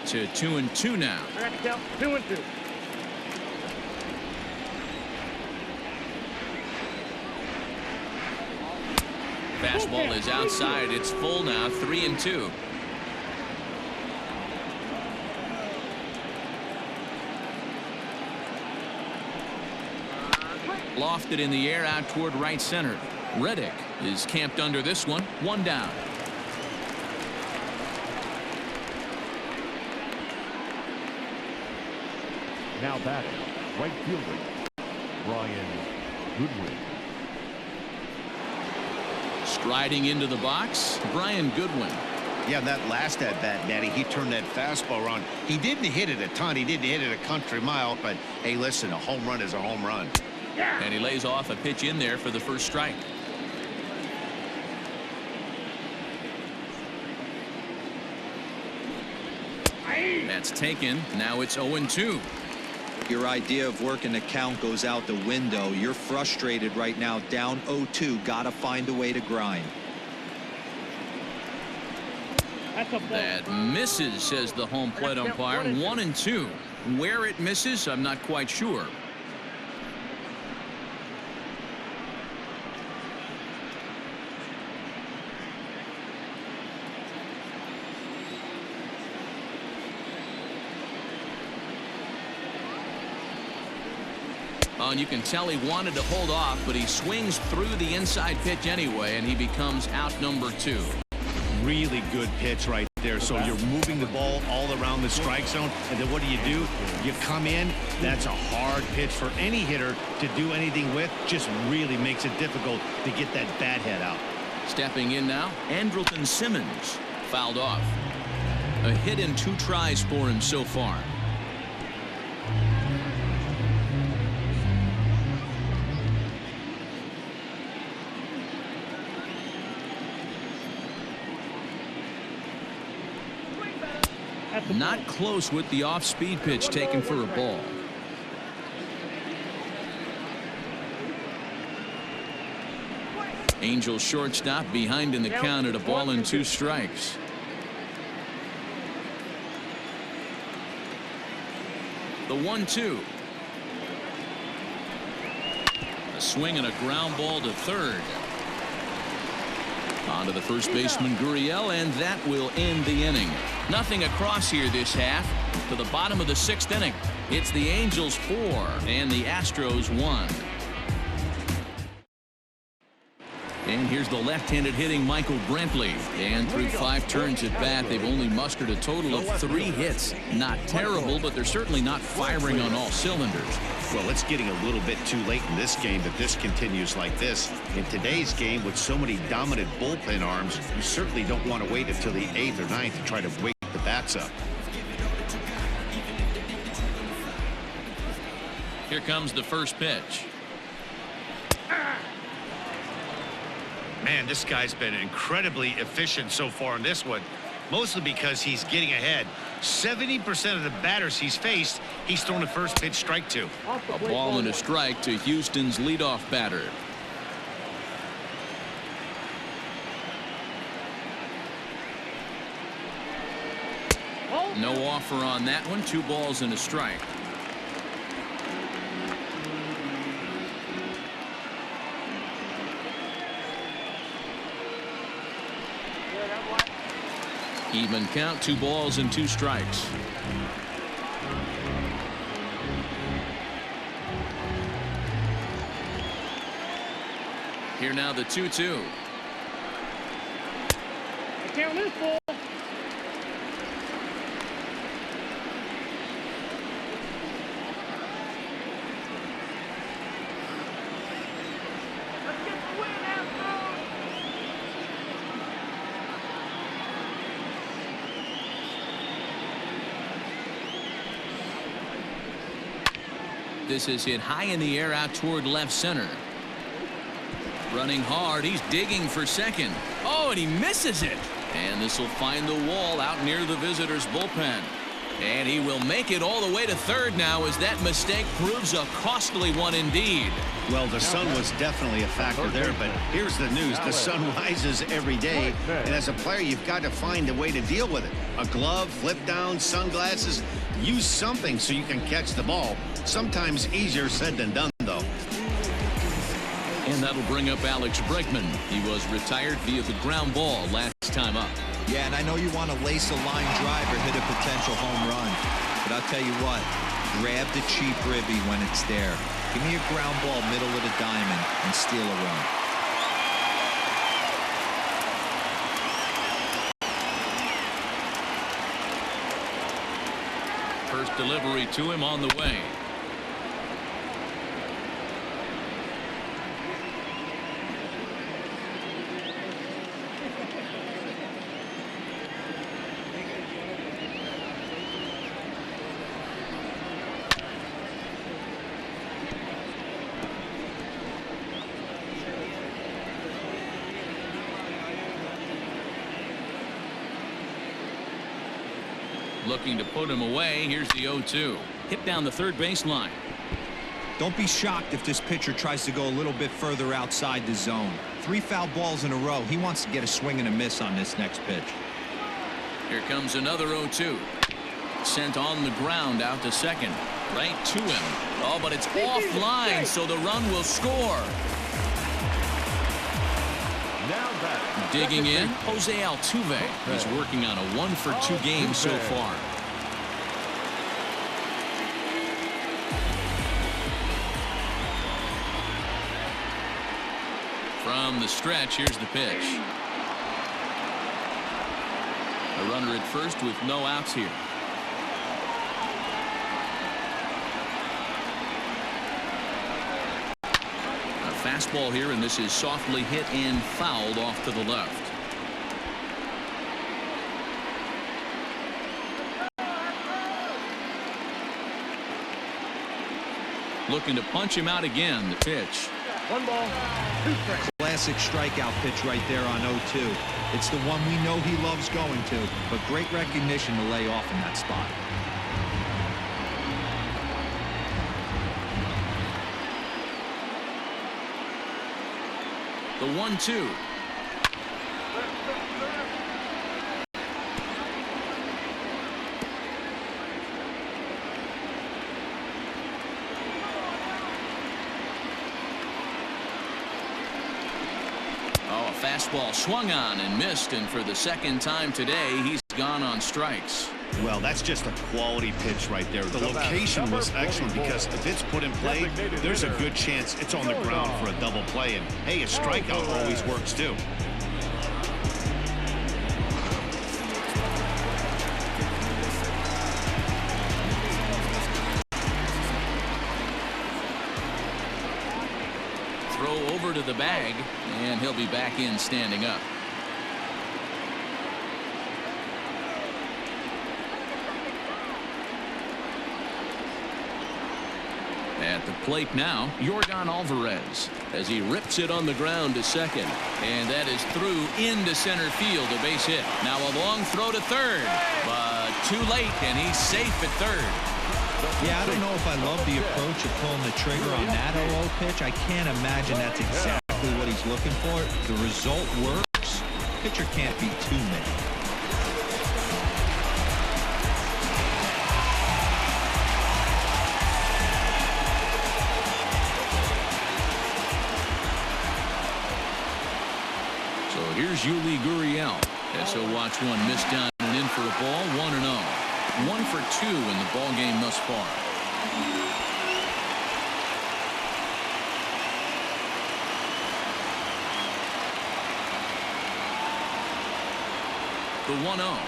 To 2-2 now. 2-2. Fastball is outside. It's full now. 3-2. Lofted in the air out toward right center. Reddick is camped under this one. 1 down. Now batting, right fielder, Brian Goodwin. Striding into the box, Brian Goodwin. Yeah, that last at bat, Daddy, he turned that fastball around. He didn't hit it a ton. He didn't hit it a country mile. But hey, listen, a home run is a home run. And he lays off a pitch in there for the first strike. That's taken. Now it's 0-2. Your idea of working the count goes out the window. You're frustrated right now, down 0-2. Got to find a way to grind. That misses, says the home plate umpire. 1-2. Where it misses, I'm not quite sure. And you can tell he wanted to hold off, but he swings through the inside pitch anyway, and he becomes out number 2. Really good pitch right there. So you're moving the ball all around the strike zone, and then what do? You come in. That's a hard pitch for any hitter to do anything with. Just really makes it difficult to get that bat head out. Stepping in now, Andrelton Simmons fouled off. A hit in 2 tries for him so far. Not close with the off-speed pitch taken for a ball. Angels shortstop behind in the count at a ball and 2 strikes. The 1-2. A swing and a ground ball to third. On to the first baseman Gurriel, and that will end the inning. Nothing across here this half. To the bottom of the 6th inning. It's the Angels 4 and the Astros 1. And here's the left-handed hitting Michael Brantley. And through 5 turns at bat, they've only mustered a total of 3 hits. Not terrible, but they're certainly not firing on all cylinders. Well, it's getting a little bit too late in this game that this continues like this. In today's game, with so many dominant bullpen arms, you certainly don't want to wait until the 8th or 9th to try to wake the bats up. Here comes the first pitch. Man, this guy's been incredibly efficient so far in this one. mostly because he's getting ahead. 70% of the batters he's faced, he's thrown a first pitch strike to. A ball and a strike to Houston's leadoff batter. No offer on that one. 2 balls and a strike. Even count, 2 balls and 2 strikes. Here now the 2-2. Count this ball. This is hit high in the air out toward left center. Running hard. He's digging for second. Oh, and he misses it. And this will find the wall out near the visitors' bullpen. And he will make it all the way to third now as that mistake proves a costly one indeed. Well, the sun was definitely a factor there, but here's the news. The sun rises every day, and as a player, you've got to find a way to deal with it. A glove, flip down, sunglasses, use something so you can catch the ball. Sometimes easier said than done, though. And that'll bring up Alex Bregman. He was retired via the ground ball last time up. Yeah, and I know you want to lace a line drive or hit a potential home run, but I'll tell you what, grab the cheap ribby when it's there. Give me a ground ball middle of the diamond and steal a run. First delivery to him on the way. Looking to put him away. Here's the 0-2. Hit down the third baseline. Don't be shocked if this pitcher tries to go a little bit further outside the zone. 3 foul balls in a row. He wants to get a swing and a miss on this next pitch. Here comes another 0-2. Sent on the ground out to second. Right to him. Oh, but it's offline, so the run will score. Digging in, Jose Altuve. He's working on a 1-for-2 game so far. From the stretch, here's the pitch. A runner at first with no outs here. Fastball here, and this is softly hit and fouled off to the left. Looking to punch him out again. The pitch. 1 ball, 2 strikes. Classic strikeout pitch right there on 0-2. It's the one we know he loves going to, but great recognition to lay off in that spot. The 1-2. Oh, a fastball swung on and missed, and for the second time today, he's gone on strikes. Well, that's just a quality pitch right there. The location was excellent because if it's put in play, there's a good chance it's on the ground for a double play. And, hey, a strikeout always works, too. Throw over to the bag, and he'll be back in standing up. At At the plate now, Yordan Alvarez as he rips it on the ground to second. And that is through into center field, a base hit. Now a long throw to third, but too late, and he's safe at third. Yeah, I don't know if I love the approach of pulling the trigger on that 0-0 pitch. I can't imagine that's exactly what he's looking for. The result works. Pitcher can't be too many. So here's Yuli Gurriel as he'll watch one miss down and in for a ball. 1-0. 1 for 2 in the ball game thus far. The 1-0.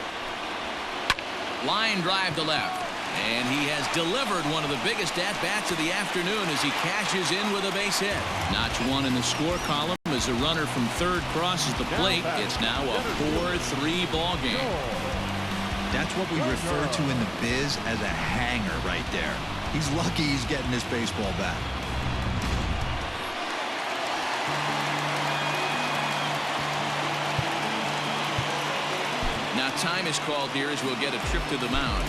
Line drive to left. And he has delivered one of the biggest at-bats of the afternoon as he cashes in with a base hit. Notch one in the score column as a runner from third crosses the plate. It's now a 4-3 ball game. That's what we refer to in the biz as a hanger right there. He's lucky he's getting this baseball back. Now time is called here as we'll get a trip to the mound.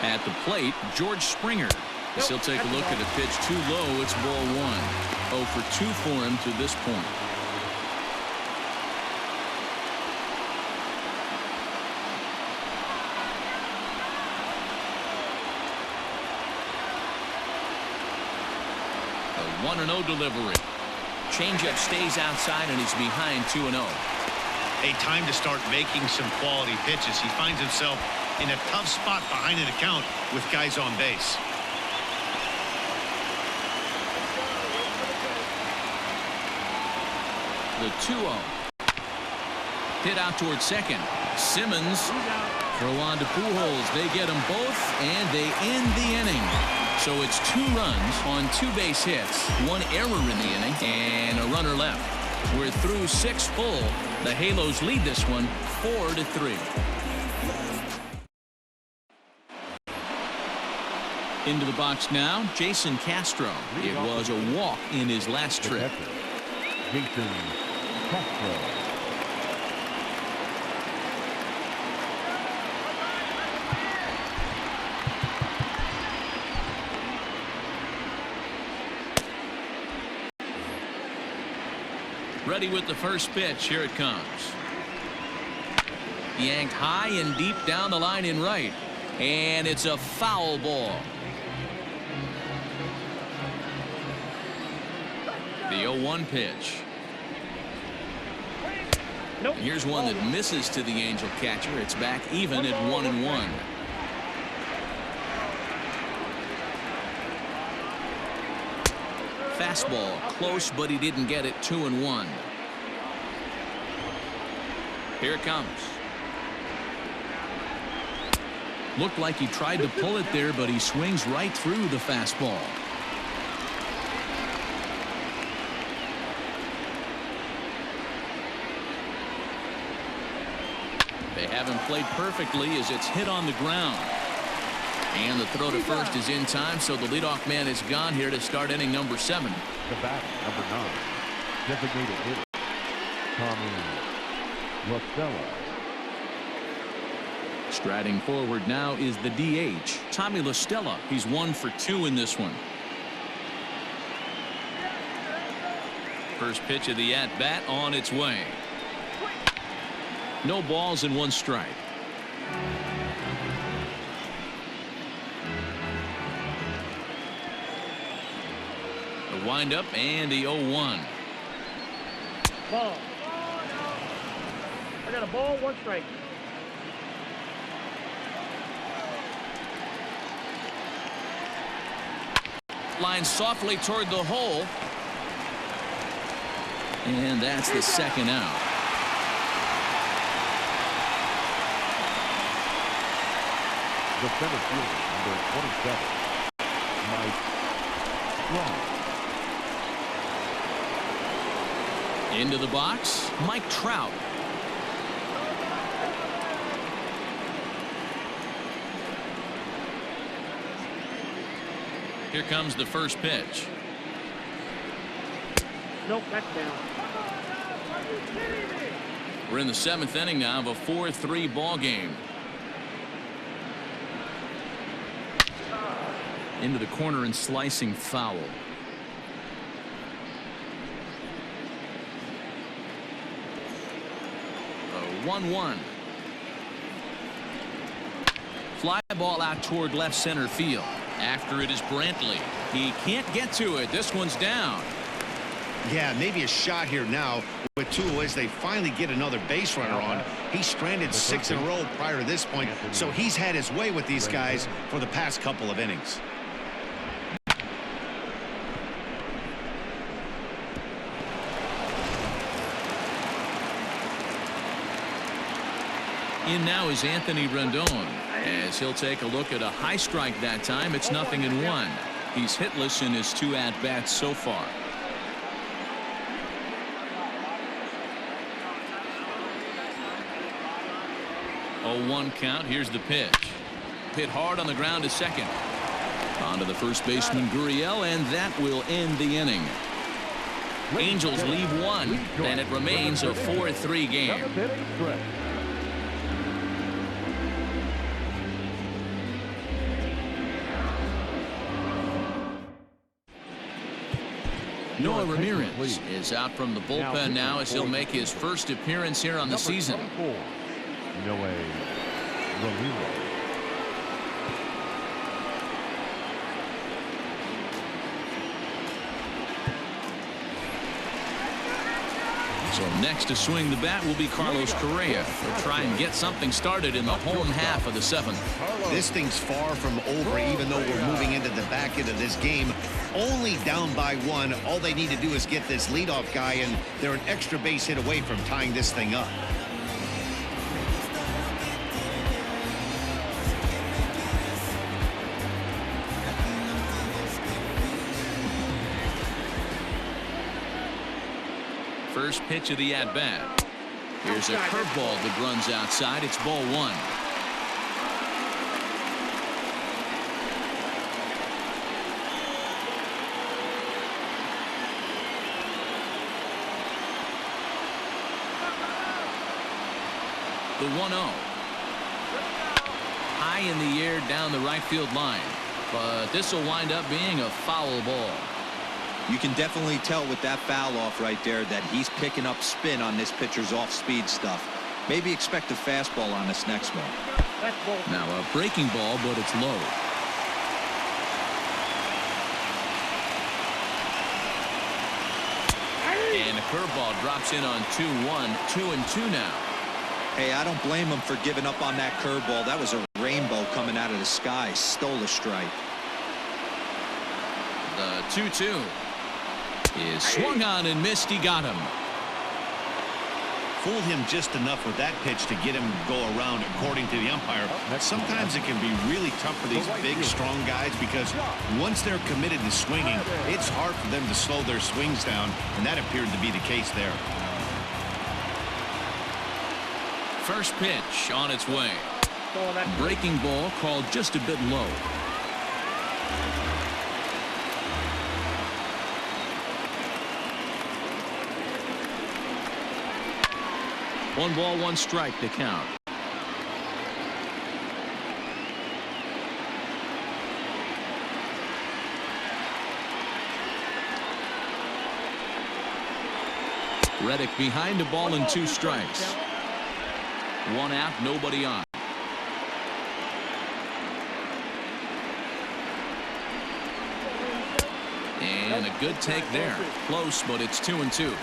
At the plate, George Springer. As he'll take a look at a pitch too low. It's ball 1. 0 for 2 for him to this point. The 1-0 delivery. Changeup stays outside and he's behind 2-0. A time to start making some quality pitches. He finds himself in a tough spot behind an account with guys on base. The 2-0. Hit out towards second. Simmons throw on to Pujols. They get them both, and they end the inning. So it's 2 runs on 2 base hits, 1 error in the inning, and a runner left. We're through 6 full. The Halos lead this one 4-3. Into the box now, Jason Castro. It was a walk in his last trip. Jason Castro. Ready with the first pitch. Here it comes. Yanked high and deep down the line in right. And it's a foul ball. The 0-1 pitch. Nope. Here's one that misses to the Angel catcher. It's back even at 1-1. Fastball close, but he didn't get it. 2-1. Here it comes. Looked like he tried to pull it there, but he swings right through the fastball. They haven't played perfectly as it's hit on the ground. And the throw to first is in time, so the leadoff man is gone here to start inning number 7. The batter, number 9, designated hitter, Tommy LaStella. Striding forward now is the DH, Tommy LaStella. He's 1 for 2 in this one. First pitch of the at-bat on its way. No balls and 1 strike. The windup and the 0-1. Ball. I got a ball, 1 strike. Line softly toward the hole. And that's the second out. The center fielder, number 27, Mike Trout. Into the box, Mike Trout. Here comes the first pitch. Nope, that's down. We're in the 7th inning now of a 4-3 ball game. Into the corner and slicing foul. A 1-1. Fly ball out toward left center field. After it is Brantley. He can't get to it. This one's down. Yeah, maybe a shot here now with 2 away as they finally get another base runner on. He stranded 6 in a row prior to this point, so he's had his way with these guys for the past couple of innings. In now is Anthony Rendon, as he'll take a look at a high strike that time. It's 0-1. He's hitless in his 2 at-bats so far. 0-1 count. Here's the pitch. Hit hard on the ground to second. On to the first baseman Gurriel, and that will end the inning. Angels leave 1, and it remains a 4-3 game. Noah Ramirez is out from the bullpen now as he'll make his first appearance here on the season. Noah Ramirez. So next to swing the bat will be Carlos Correa. They'll try and get something started in the home half of the 7th. This thing's far from over, even though we're moving into the back end of this game. Only down by 1. All they need to do is get this leadoff guy, and they're an extra base hit away from tying this thing up. First pitch of the at-bat. Here's a curveball that runs outside. It's ball 1. The 1-0. High in the air down the right field line. But this will wind up being a foul ball. You can definitely tell with that foul off right there that he's picking up spin on this pitcher's off-speed stuff. Maybe expect a fastball on this next one. Now a breaking ball, but it's low. And a curveball drops in on 2-1. 2-2 now. Hey, I don't blame him for giving up on that curveball. That was a rainbow coming out of the sky. Stole a strike. The 2-2 is swung on and missed. He got him. Fooled him just enough with that pitch to get him to go around, according to the umpire. Sometimes it can be really tough for these big, strong guys because once they're committed to swinging, it's hard for them to slow their swings down, and that appeared to be the case there. First pitch on its way. Breaking ball called just a bit low. One ball, one strike to count. Reddick behind the ball and 2 strikes. 1 out, nobody on. And a good take there. Close, but it's 2-2.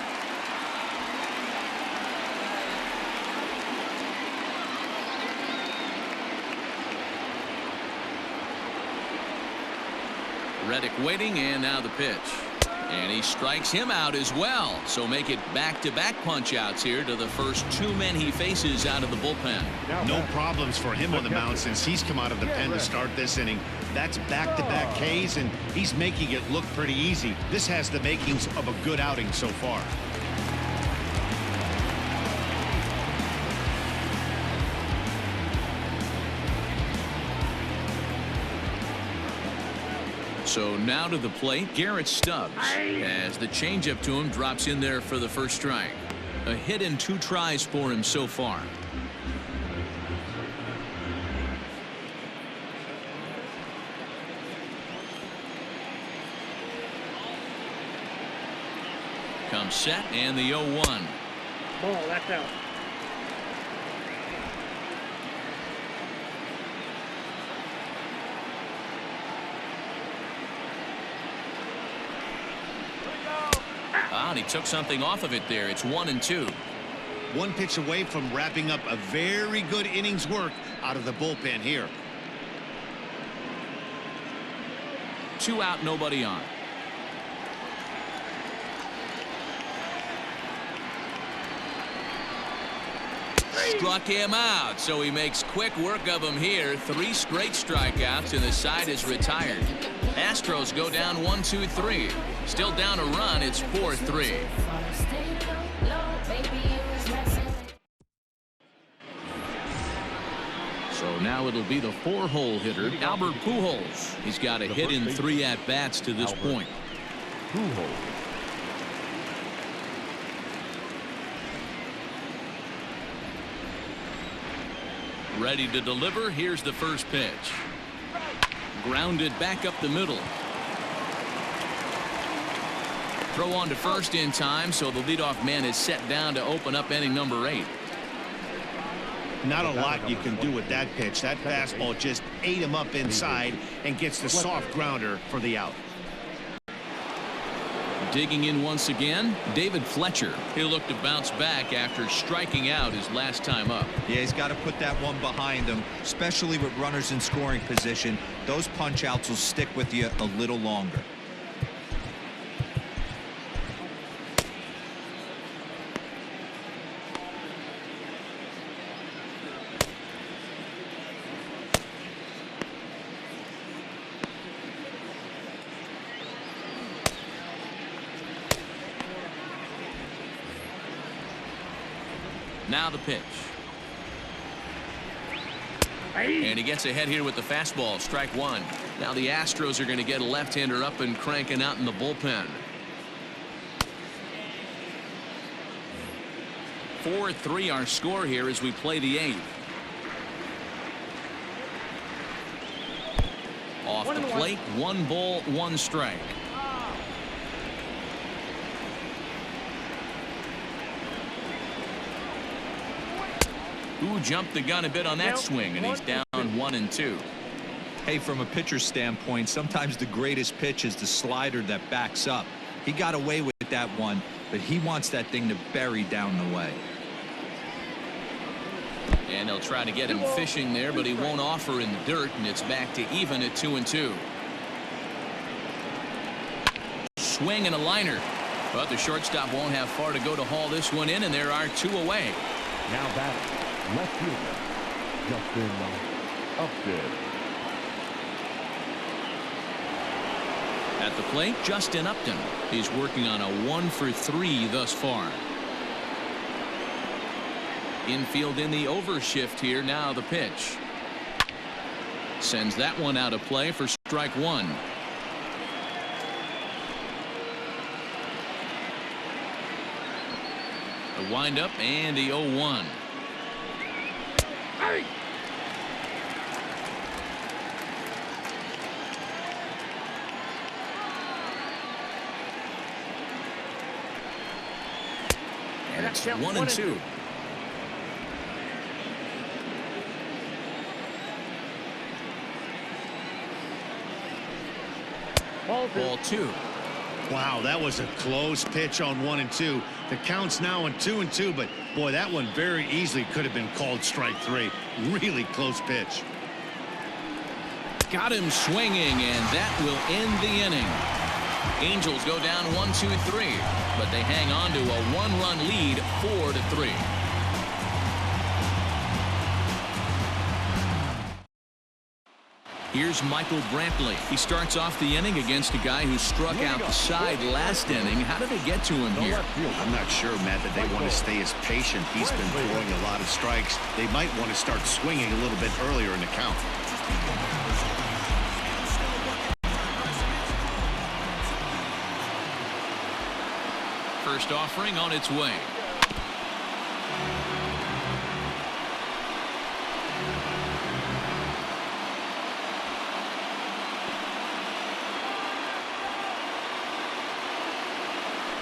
Reddick waiting, and now the pitch. And he strikes him out as well. So make it back-to-back punch-outs here to the first 2 men he faces out of the bullpen. No problems for him on the mound since he's come out of the pen to start this inning. That's back-to-back Ks, and he's making it look pretty easy. This has the makings of a good outing so far. So now to the plate, Garrett Stubbs, as the changeup to him drops in there for the first strike. A hit in 2 tries for him so far. Comes set, and the 0-1. Ball, that's out. And he took something off of it there. It's 1-2. 1 pitch away from wrapping up a very good innings work out of the bullpen here. 2 out, nobody on. Struck him out, so he makes quick work of him here. 3 straight strikeouts, and the side is retired. Astros go down 1-2-3. Still down a run. It's 4-3. So now it'll be the 4-hole hitter, Albert Pujols. He's got a hit in 3 at-bats to this point. Pujols. Ready to deliver. Here's the first pitch. Grounded back up the middle. Throw on to first in time, so the leadoff man is set down to open up inning number 8. Not a lot you can do with that pitch. That fastball just ate him up inside and gets the soft grounder for the out. Digging in once again, David Fletcher. He'll look to bounce back after striking out his last time up. Yeah, he's got to put that one behind him, especially with runners in scoring position. Those punch outs will stick with you a little longer. Now the pitch. And he gets ahead here with the fastball. Strike 1. Now the Astros are going to get a left-hander up and cranking out in the bullpen. 4-3 our score here as we play the 8th. Off the plate, 1 ball, 1 strike. Who jumped the gun a bit on that swing, and he's down 1-2. Hey, from a pitcher's standpoint, sometimes the greatest pitch is the slider that backs up. He got away with that one, but he wants that thing to bury down the way. And they'll try to get him fishing there, but he won't offer in the dirt, and it's back to even at 2-2. Swing and a liner, but the shortstop won't have far to go to haul this one in, and there are 2 away. Now batting, left fielder, Justin Upton. At the plate, Justin Upton. He's working on a 1-for-3 thus far. Infield in the overshift here. Now the pitch. Sends that one out of play for strike 1. The windup and the 0-1. Hey! And it's 1-2. Ball 2. Wow, that was a close pitch on 1-2. The count's now on 2-2, but boy, that one very easily could have been called strike 3. Really close pitch. Got him swinging, and that will end the inning. Angels go down 1-2-3, but they hang on to a one-run lead, 4-3. Here's Michael Brantley. He starts off the inning against a guy who struck out the side last inning. How did they get to him here? I'm not sure, Matt, that they want to stay as patient. He's been throwing a lot of strikes. They might want to start swinging a little bit earlier in the count. First offering on its way.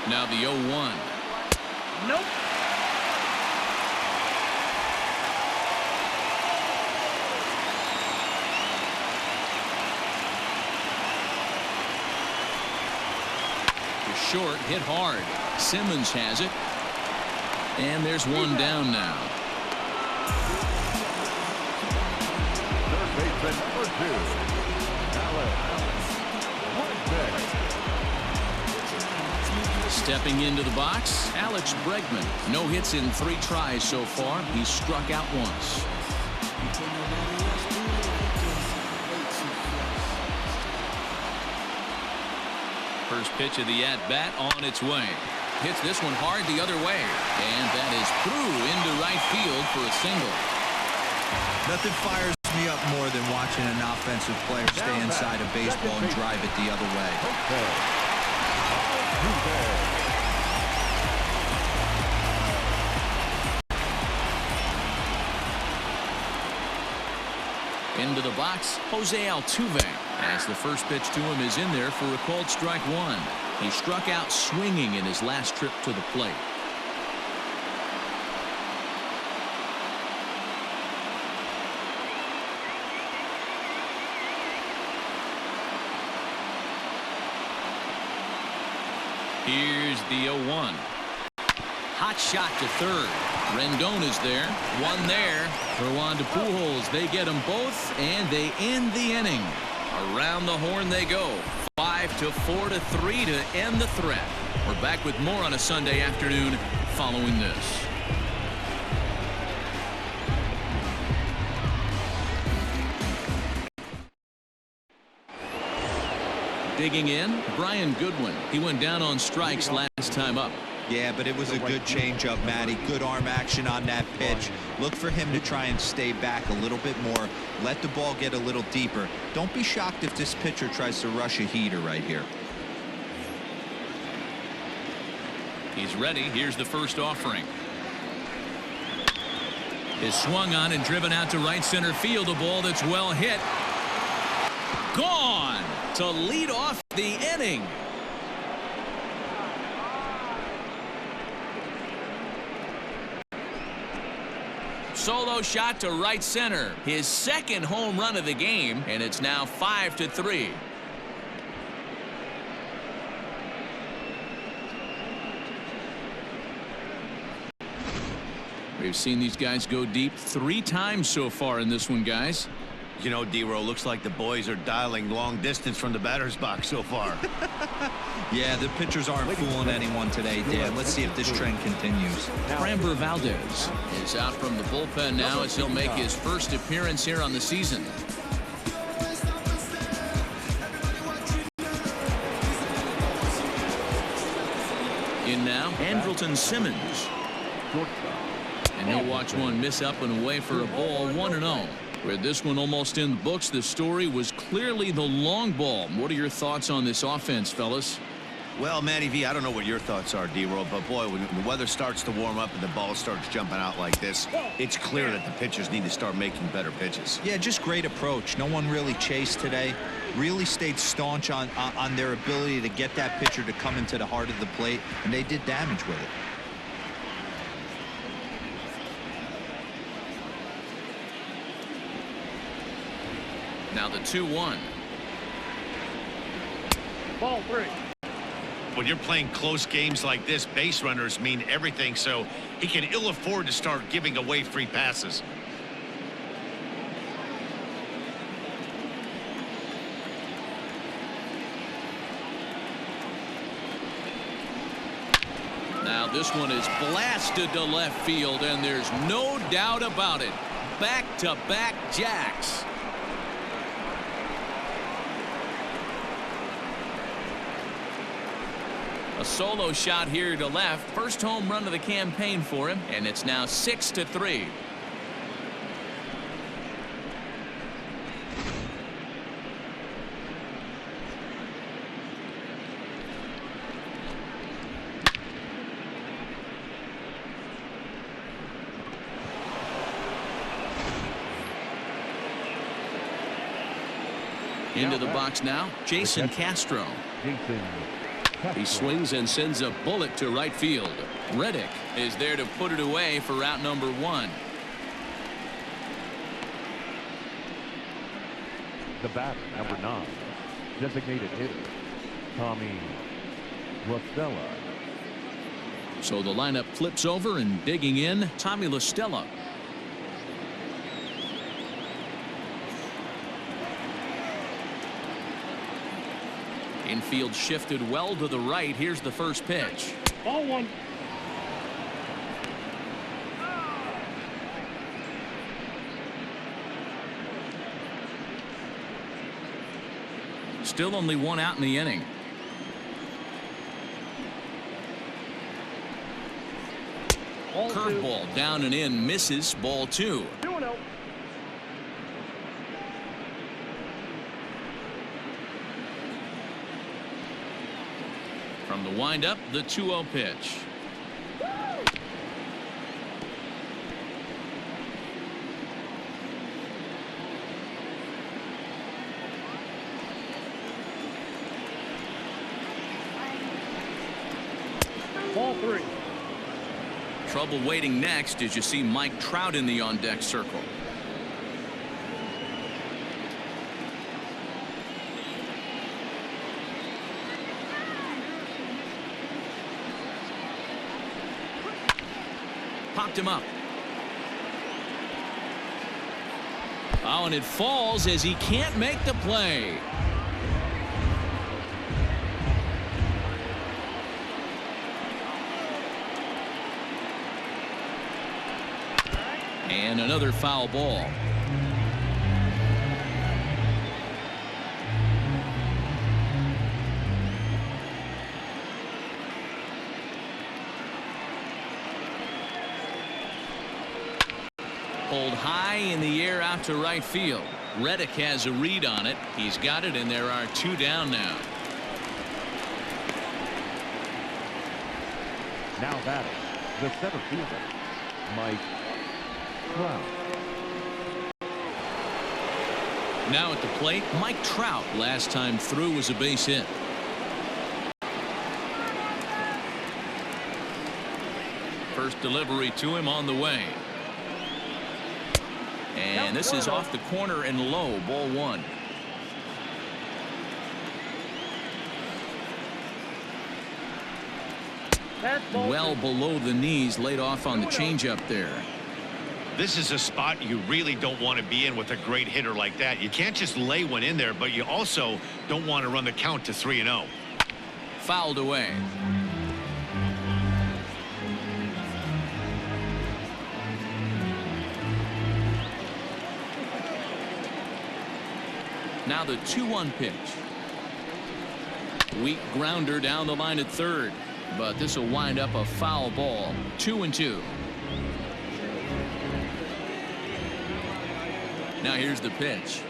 Now the 0-1. Nope. Short, hit hard. Simmons has it. And there's one down now. Third baseman number 2, Stepping into the box, Alex Bregman. No hits in 3 tries so far. He's struck out once. First pitch of the at-bat on its way. Hits this one hard the other way. And that is through into right field for a single. Nothing fires me up more than watching an offensive player stay inside a baseball and drive it the other way. Into the box, Jose Altuve. As the first pitch to him is in there for a called strike one. He struck out swinging in his last trip to the plate. Here's the 0-1. Hot shot to third. Rendon is there. One there. Throw on to Pujols. They get them both, and they end the inning. Around the horn they go. 5-4-3 to end the threat. We're back with more on a Sunday afternoon following this. Digging in, Brian Goodwin. He went down on strikes last time up. Yeah, but it was a good changeup, Matty. Good arm action on that pitch. Look for him to try and stay back a little bit more. Let the ball get a little deeper. Don't be shocked if this pitcher tries to rush a heater right here. He's ready. Here's the first offering. Is swung on and driven out to right center field. A ball that's well hit. Gone to lead off the inning. Solo shot to right center. His second home run of the game, and it's now 5-3. We've seen these guys go deep 3 times so far in this one, guys. You know, D-Row, looks like the boys are dialing long distance from the batter's box so far. Yeah, the pitchers aren't fooling anyone today, Dan. Let's see if this trend continues. Framber Valdez is out from the bullpen now as he'll make his first appearance here on the season. In now, Andrelton Simmons. And he'll watch one miss up and away for a ball, 1-0. With this one almost in the books, the story was clearly the long ball. What are your thoughts on this offense, fellas? Well, Matty V, I don't know what your thoughts are, D-Roll, but boy, when the weather starts to warm up and the ball starts jumping out like this, it's clear that the pitchers need to start making better pitches. Yeah, just great approach. No one really chased today. Really stayed staunch on their ability to get that pitcher to come into the heart of the plate, and they did damage with it. Now the 2-1. Ball 3. When you're playing close games like this, base runners mean everything, so he can ill afford to start giving away free passes. Now this one is blasted to left field, and there's no doubt about it. Back-to-back jacks. A solo shot here to left. First home run of the campaign for him, and it's now 6-3. Into the box now, Jason Castro. He swings and sends a bullet to right field. Reddick is there to put it away for out number 1. The batter, number 9, designated hitter, Tommy LaStella. So the lineup flips over, and digging in, Tommy LaStella. Infield shifted well to the right. Here's the first pitch. Ball 1. Still only 1 out in the inning. Curveball down and in, misses. Ball 2. 2-0. From the windup, the 2-0 pitch. Ball 3. Trouble waiting next as you see Mike Trout in the on-deck circle. Popped him up. Oh, and it falls as he can't make the play. And another foul ball. Pulled high in the air out to right field. Reddick has a read on it. He's got it, and there are 2 down now. Now batting, the center fielder, Mike Trout. Now at the plate, Mike Trout. Last time through was a base hit. First delivery to him on the way. And this is off the corner and low. Ball 1. Well below the knees, laid off on the changeup there. This is a spot you really don't want to be in with a great hitter like that. You can't just lay one in there, but you also don't want to run the count to 3-0. Fouled away. Now the 2-1 pitch. Weak grounder down the line at third, but this will wind up a foul ball. 2-2. Now here's the pitch.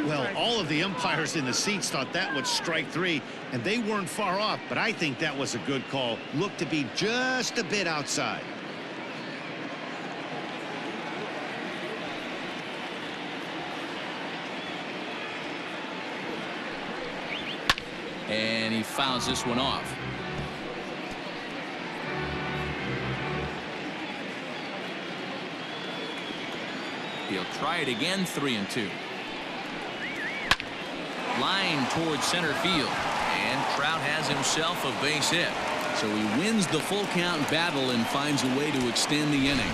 Well, all of the umpires in the seats thought that was strike 3, and they weren't far off, but I think that was a good call. Looked to be just a bit outside. And he fouls this one off. He'll try it again. 3-2. Line towards center field, and Trout has himself a base hit. So he wins the full count battle and finds a way to extend the inning.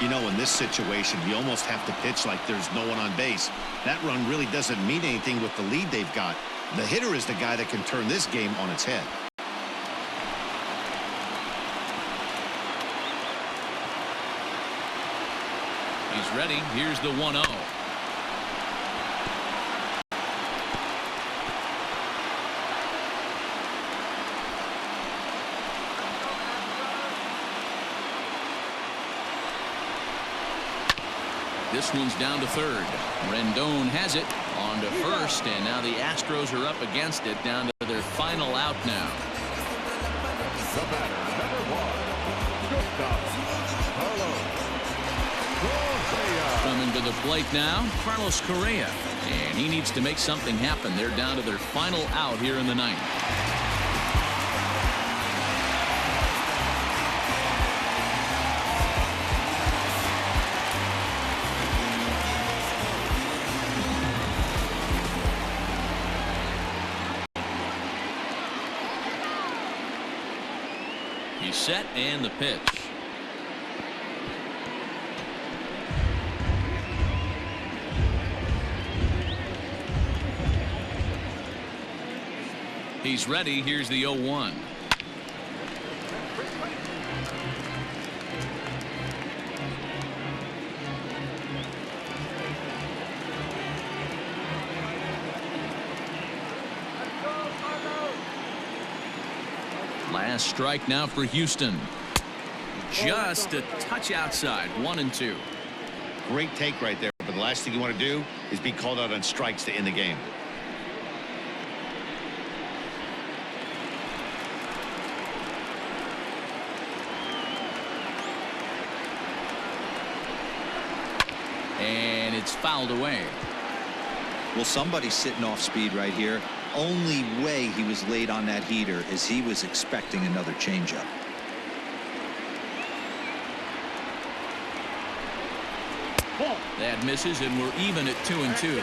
You know, in this situation, you almost have to pitch like there's no one on base. That run really doesn't mean anything with the lead they've got. The hitter is the guy that can turn this game on its head. He's ready. Here's the 1-0. This one's down to third. Rendon has it on to first, and now the Astros are up against it, down to their final out now. The batter, number 1, shortstop, Carlos Correa. Coming to the plate now, Carlos Correa, and he needs to make something happen. They're down to their final out here in the ninth. He's set, and the pitch. He's ready. Here's the 0-1. Last strike now for Houston. Just a touch outside. 1-2. Great take right there, but the last thing you want to do is be called out on strikes to end the game. And it's fouled away. Well, somebody's sitting off speed right here. Only way he was late on that heater is he was expecting another changeup. That misses, and we're even at 2-2.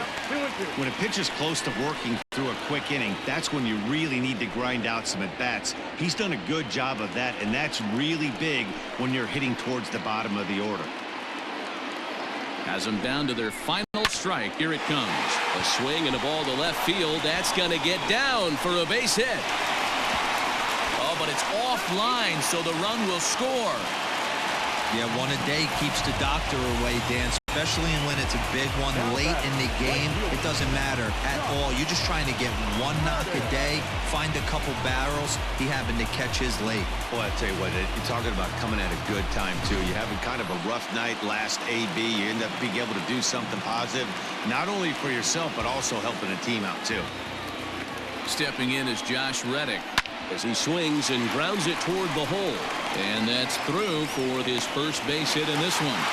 When a pitcher's close to working through a quick inning, that's when you really need to grind out some at-bats. He's done a good job of that, and that's really big when you're hitting towards the bottom of the order. Has them down to their final strike. Here it comes. A swing and a ball to left field. That's going to get down for a base hit. Oh, but it's offline, so the run will score. Yeah, one a day keeps the doctor away, Dan, especially when it's a big one late in the game. It doesn't matter at all. You're just trying to get one knock a day, find a couple barrels. He happened to catch his late. Boy, I tell you what, you're talking about coming at a good time, too. You're having kind of a rough night last AB. You end up being able to do something positive, not only for yourself, but also helping the team out, too. Stepping in is Josh Reddick as he swings and grounds it toward the hole. And that's through for his first base hit in this one.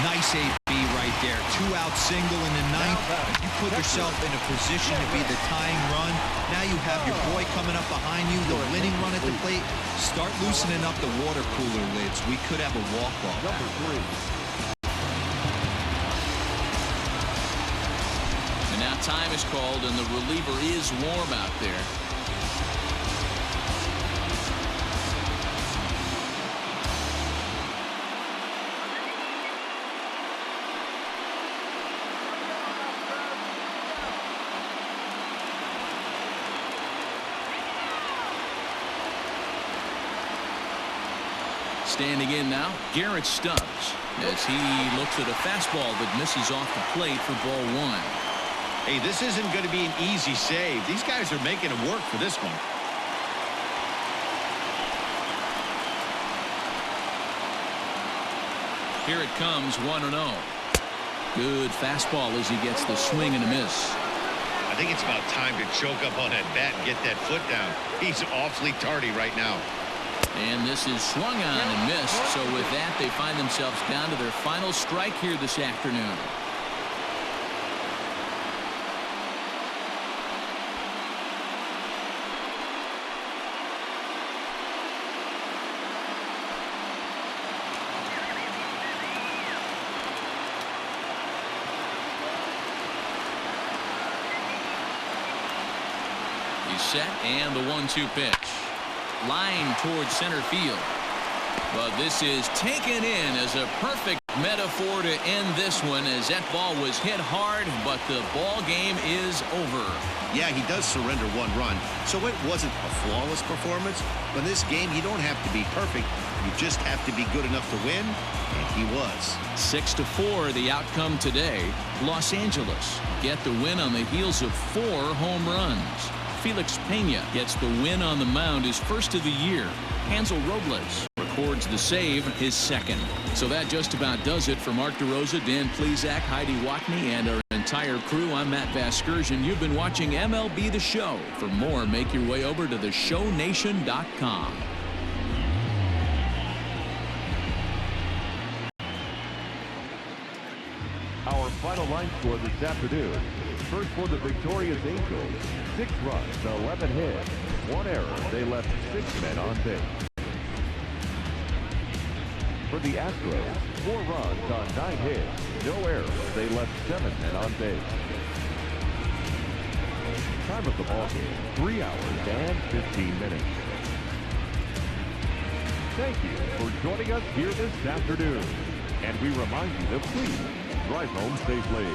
Nice AB right there. 2-out single in the ninth. You put yourself in a position to be the tying run. Now you have your boy coming up behind you, the winning run at the plate. Start loosening up the water cooler lids. We could have a walk-off. Number 3. And now time is called, and the reliever is warm out there. Standing in now, Garrett Stubbs, as he looks at a fastball that misses off the plate for ball 1. Hey, this isn't going to be an easy save. These guys are making him work for this one. Here it comes, 1-0. Good fastball as he gets the swing and a miss. I think it's about time to choke up on that bat and get that foot down. He's awfully tardy right now. And this is swung on and missed. So with that, they find themselves down to their final strike here this afternoon. He's set, and the 1-2 pitch. Line towards center field. Well, this is taken in as a perfect metaphor to end this one, as that ball was hit hard, but the ball game is over. Yeah, he does surrender one run, so it wasn't a flawless performance. But in this game, you don't have to be perfect. You just have to be good enough to win, and he was. 6-4 the outcome today. Los Angeles get the win on the heels of 4 home runs. Felix Pena gets the win on the mound, his first of the year. Hansel Robles records the save, his second. So that just about does it for Mark DeRosa, Dan Plesac, Heidi Watney, and our entire crew. I'm Matt Vasgersian. You've been watching MLB The Show. For more, make your way over to theshownation.com. Our final line score this afternoon. First for the victorious Angels, 6 runs, 11 hits, 1 error. They left 6 men on base. For the Astros, 4 runs on 9 hits, no errors. They left 7 men on base. Time of the ball game, 3 hours and 15 minutes. Thank you for joining us here this afternoon. And we remind you to please drive home safely.